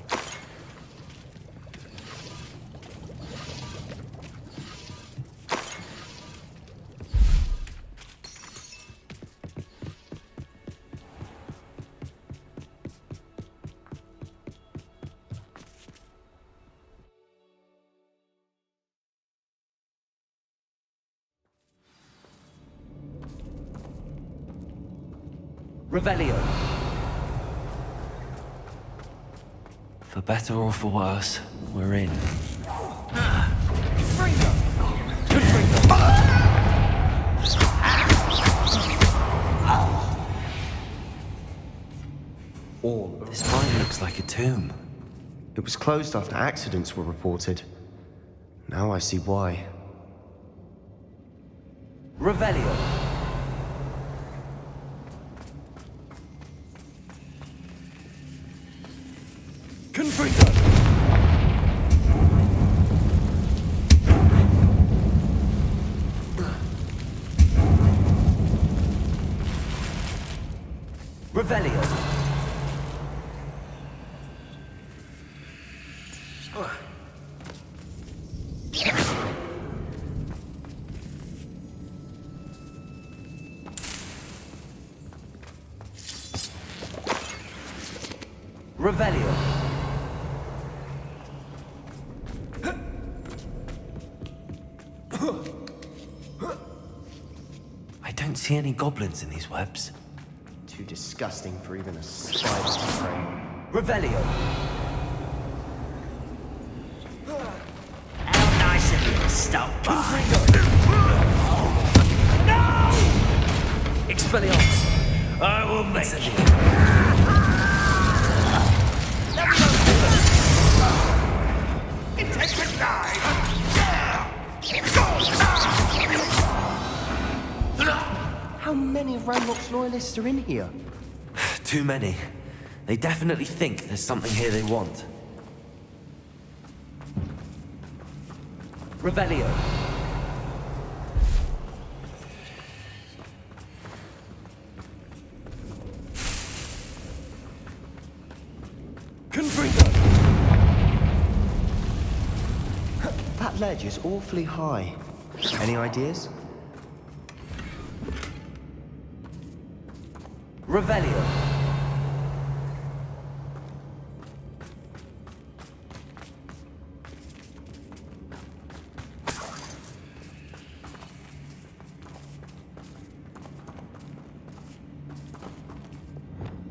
S2: Revelio. For better or for worse, we're in.
S6: All.
S2: This mine looks like a tomb.
S6: It was closed after accidents were reported. Now I see why.
S2: Revelio.
S1: Confringo!
S2: Revelio. Revelio. I don't see any goblins in these webs.
S6: Too disgusting for even a spider to prey.
S2: Revelio.
S13: How nice of you to stop by.
S2: Expelliarmus.
S13: I will make you.
S19: Intend to die!
S6: How many of Ranrock's loyalists are in here?
S2: Too many. They definitely think there's something here they want. Revelio.
S1: Confringo!
S6: That ledge is awfully high. Any ideas?
S2: Revelio.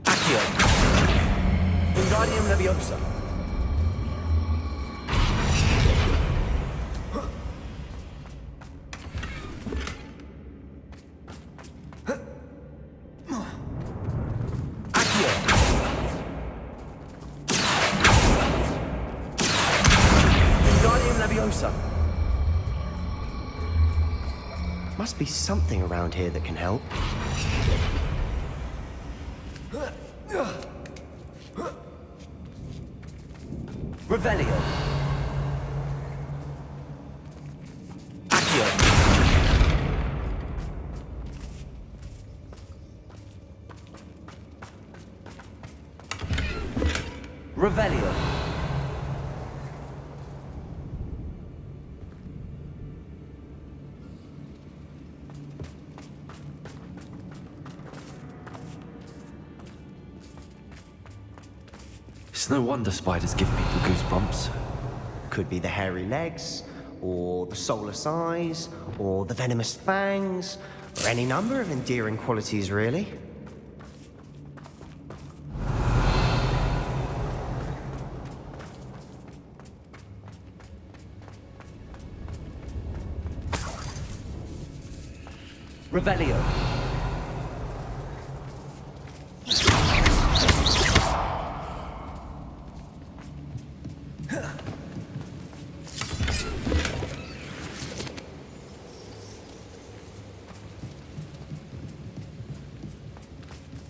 S2: Accio. Wingardium Leviosa.
S6: Must be something around here that can help.
S2: Revelio. Accio. Revelio. It's no wonder spiders give people goosebumps.
S6: Could be the hairy legs, or the soulless eyes, or the venomous fangs, or any number of endearing qualities, really.
S2: Revelio.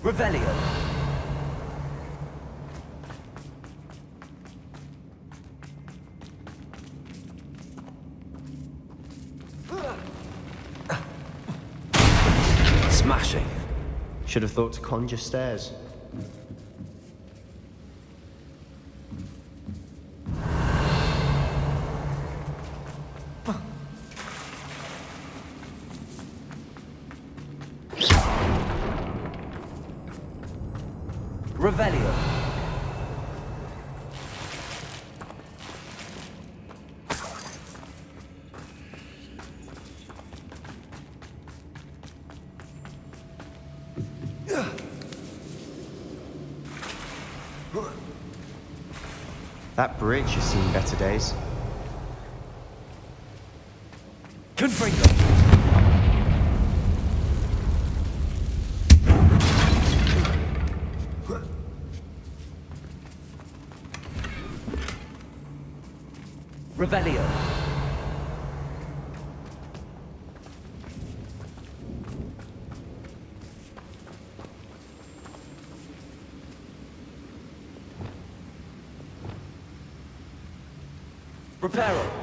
S2: Revelio. Smashing.
S6: Should have thought to conjure stairs.
S2: Revelio.
S6: That bridge has seen better days.
S2: Confringo. Revelio. Reparo.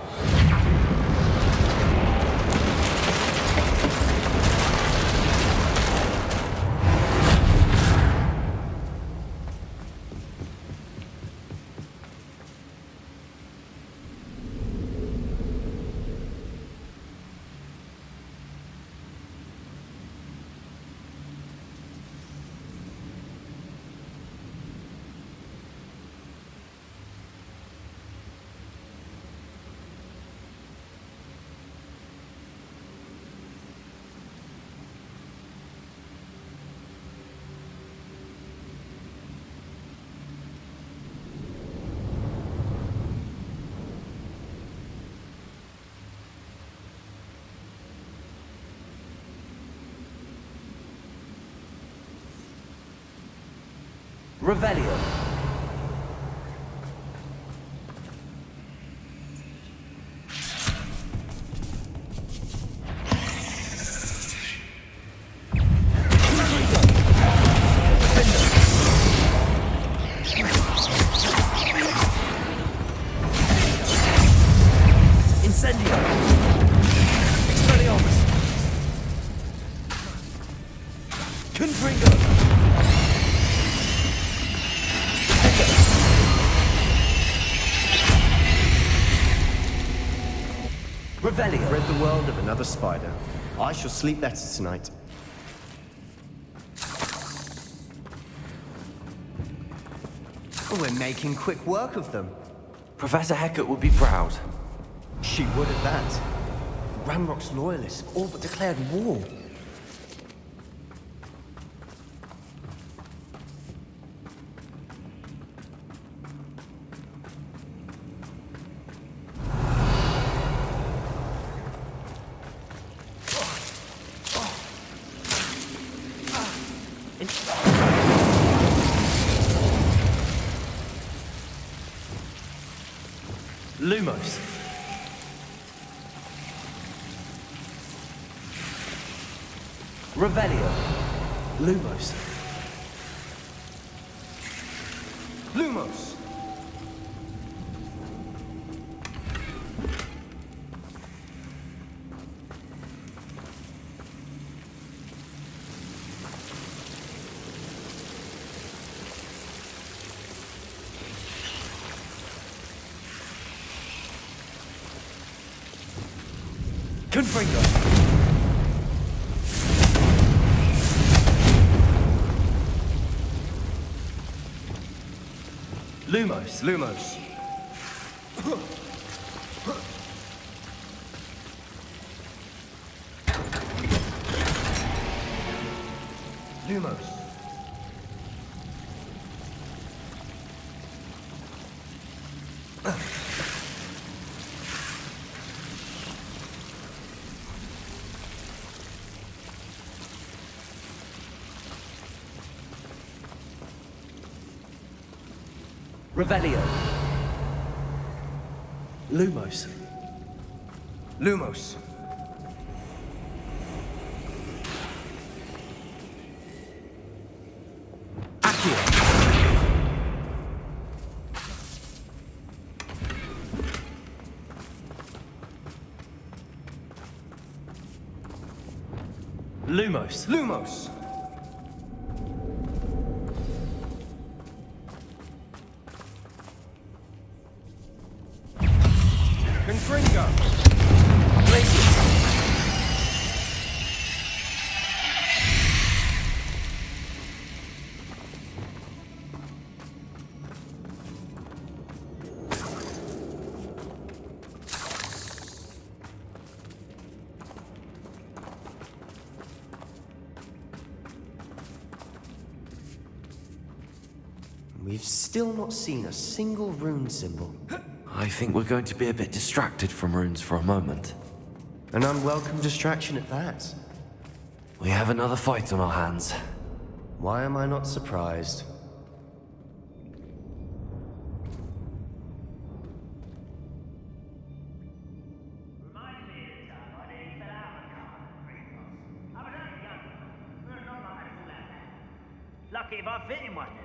S2: Revelio. Incendio. Expelliarmus. Confringo. Revelio.
S6: Rid the world of another spider. I shall sleep better tonight. We're making quick work of them.
S2: Professor Hecat would be proud.
S6: She would at that. Ramrock's loyalists have all but declared war.
S2: Lumos. Revelio. Lumos.
S6: Lumos!
S2: Confringo. Lumos.
S6: Lumos. Lumos.
S2: Revelio. Lumos.
S6: Lumos.
S2: Lumos.
S6: Lumos! Confringo! Glacius! We've still not seen a single rune symbol.
S2: I think we're going to be a bit distracted from runes for a moment.
S6: An unwelcome distraction at that.
S2: We have another fight on our hands.
S6: Why am I not surprised?
S16: Lucky if I fit in one now.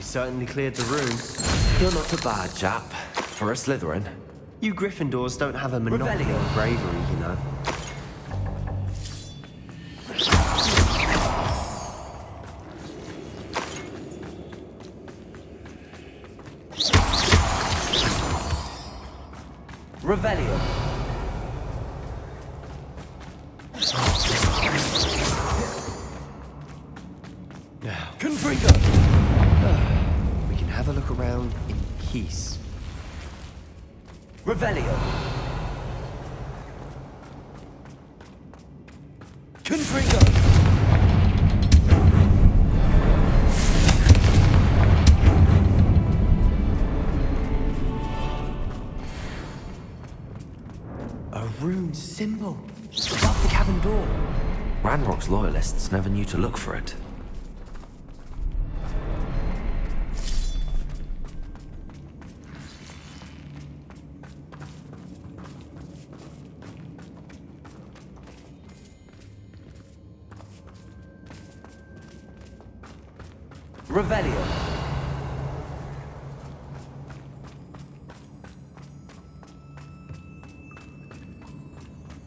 S6: Certainly cleared the room.
S2: You're not a bad chap for a Slytherin.
S6: You Gryffindors don't have a monopoly on bravery, you know.
S11: Revelio.
S6: Now, Confringo! We can have a look around in peace.
S11: Revelio.
S6: Confringo! rune symbol above the cavern door.
S2: Ranrock's loyalists never knew to look for it.
S11: Revelio.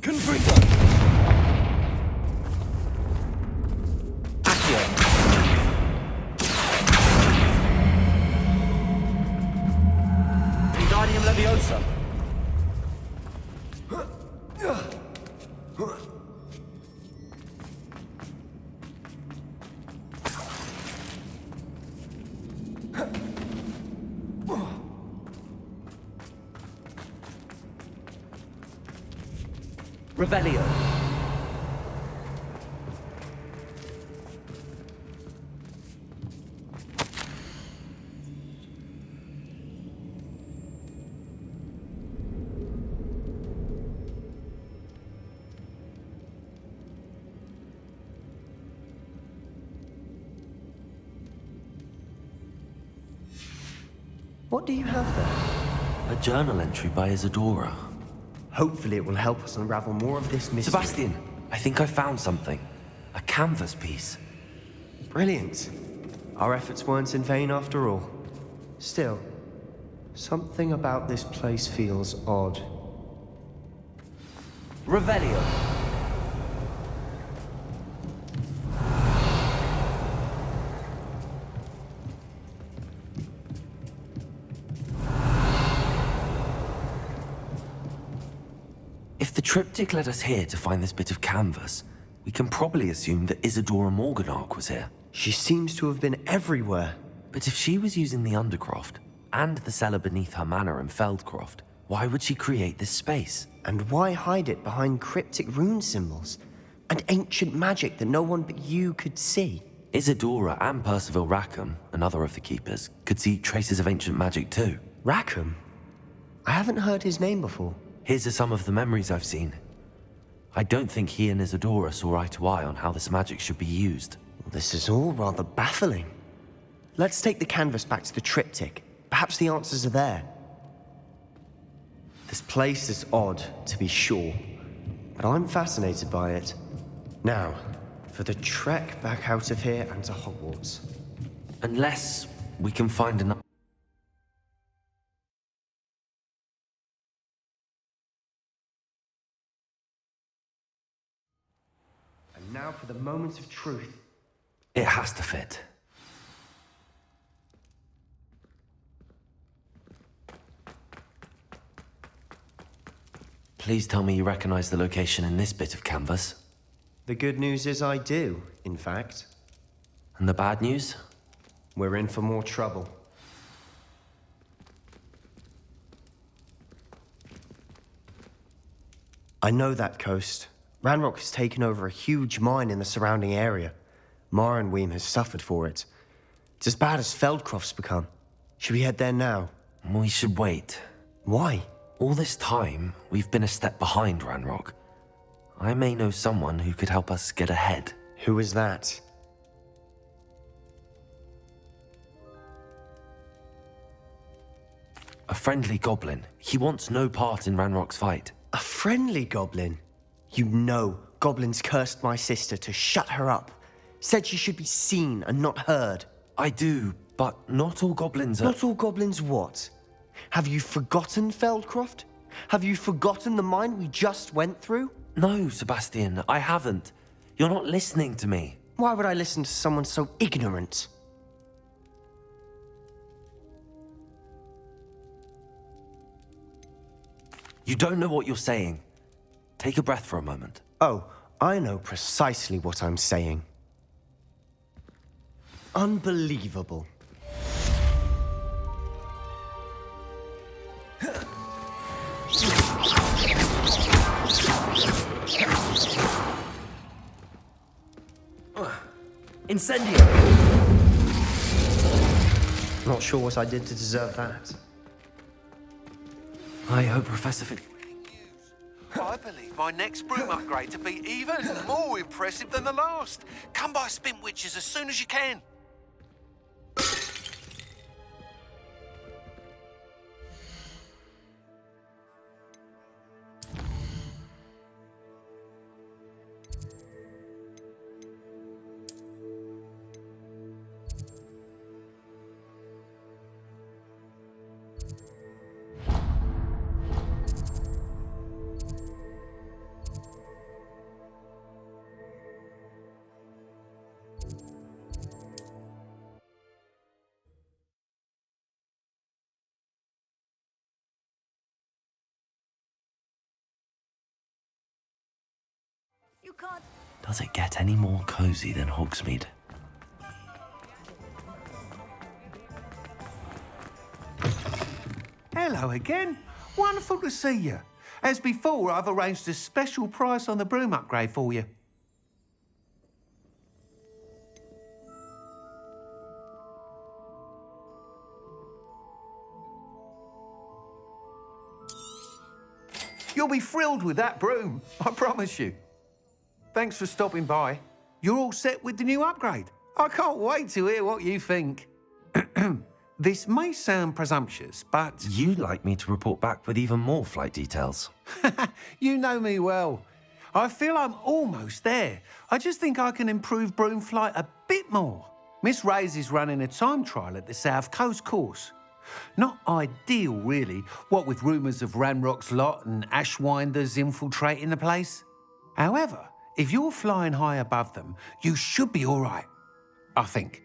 S12: Confringo!
S11: Accio. Wingardium Leviosa. Revelio.
S6: What do you have there?
S2: A journal entry by Isadora.
S6: Hopefully it will help us unravel more of this mystery.
S2: Sebastian, I think I found something. A canvas piece.
S6: Brilliant. Our efforts weren't in vain after all. Still, something about this place feels odd.
S11: Revelio.
S2: If the triptych led us here to find this bit of canvas, we can probably assume that Isadora Morganark was here.
S6: She seems to have been everywhere.
S2: But if she was using the Undercroft, and the cellar beneath her manor in Feldcroft, why would she create this space?
S6: And why hide it behind cryptic rune symbols? And ancient magic that no one but you could see?
S2: Isadora and Percival Rackham, another of the Keepers, could see traces of ancient magic too.
S6: Rackham? I haven't heard his name before.
S2: Here's some of the memories I've seen. I don't think he and Isadora saw eye to eye on how this magic should be used.
S6: This is all rather baffling. Let's take the canvas back to the triptych. Perhaps the answers are there. This place is odd, to be sure, but I'm fascinated by it. Now, for the trek back out of here and to Hogwarts.
S2: Unless we can find another...
S6: And now for the moment of truth.
S2: It has to fit. Please tell me you recognize the location in this bit of canvas.
S6: The good news is I do, in fact.
S2: And the bad news?
S6: We're in for more trouble. I know that coast. Ranrock has taken over a huge mine in the surrounding area. Marrenweem has suffered for it. It's as bad as Feldcroft's become. Should we head there now?
S2: We should wait.
S6: Why?
S2: All this time, we've been a step behind Ranrock. I may know someone who could help us get ahead.
S6: Who is that?
S2: A friendly goblin. He wants no part in Ranrock's fight.
S6: A friendly goblin? You know, goblins cursed my sister to shut her up. Said she should be seen and not heard.
S2: I do, but not all goblins are...
S6: Not all goblins what? Have you forgotten Feldcroft? Have you forgotten the mine we just went through?
S2: No, Sebastian, I haven't. You're not listening to me.
S6: Why would I listen to someone so ignorant?
S2: You don't know what you're saying. Take a breath for a moment.
S6: Oh, I know precisely what I'm saying. Unbelievable.
S11: Incendio!
S6: Not sure what I did to deserve that.
S2: I hope Professor Fig...
S20: I believe my next broom upgrade to be even more impressive than the last. Come by Spintwitches as soon as you can.
S3: You can't.
S2: Does it get any more cozy than Hogsmeade?
S21: Hello again. Wonderful to see you. As before, I've arranged a special price on the broom upgrade for you. You'll be thrilled with that broom, I promise you. Thanks for stopping by. You're all set with the new upgrade. I can't wait to hear what you think. This may sound presumptuous, but...
S2: You'd like me to report back with even more flight details.
S21: You know me well. I feel I'm almost there. I just think I can improve broom flight a bit more. Miss Ray's is running a time trial at the South Coast course. Not ideal, really, what with rumours of Ranrock's lot and Ashwinders infiltrating the place. However, if you're flying high above them, you should be all right, I think.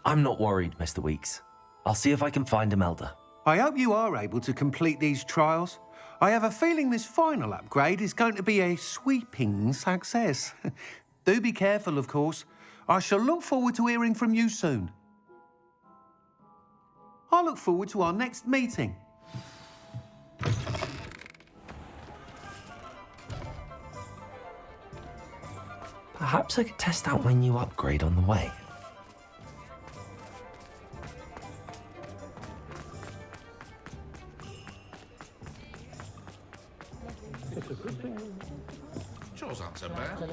S2: I'm not worried, Mr. Weeks. I'll see if I can find Imelda.
S21: I hope you are able to complete these trials. I have a feeling this final upgrade is going to be a sweeping success. Do be careful, of course. I shall look forward to hearing from you soon. I look forward to our next meeting.
S2: Perhaps I could test out my new upgrade on the way.
S19: Jaws aren't so bad.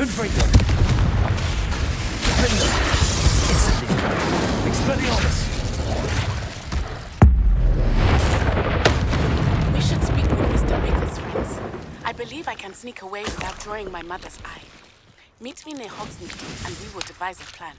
S13: Confringo. Defender. Incendio. Expelliarmus.
S9: We should speak with Mr. Bickle's friends. I believe I can sneak away without drawing my mother's eye. Meet me near Hogsmeade, and we will devise a plan.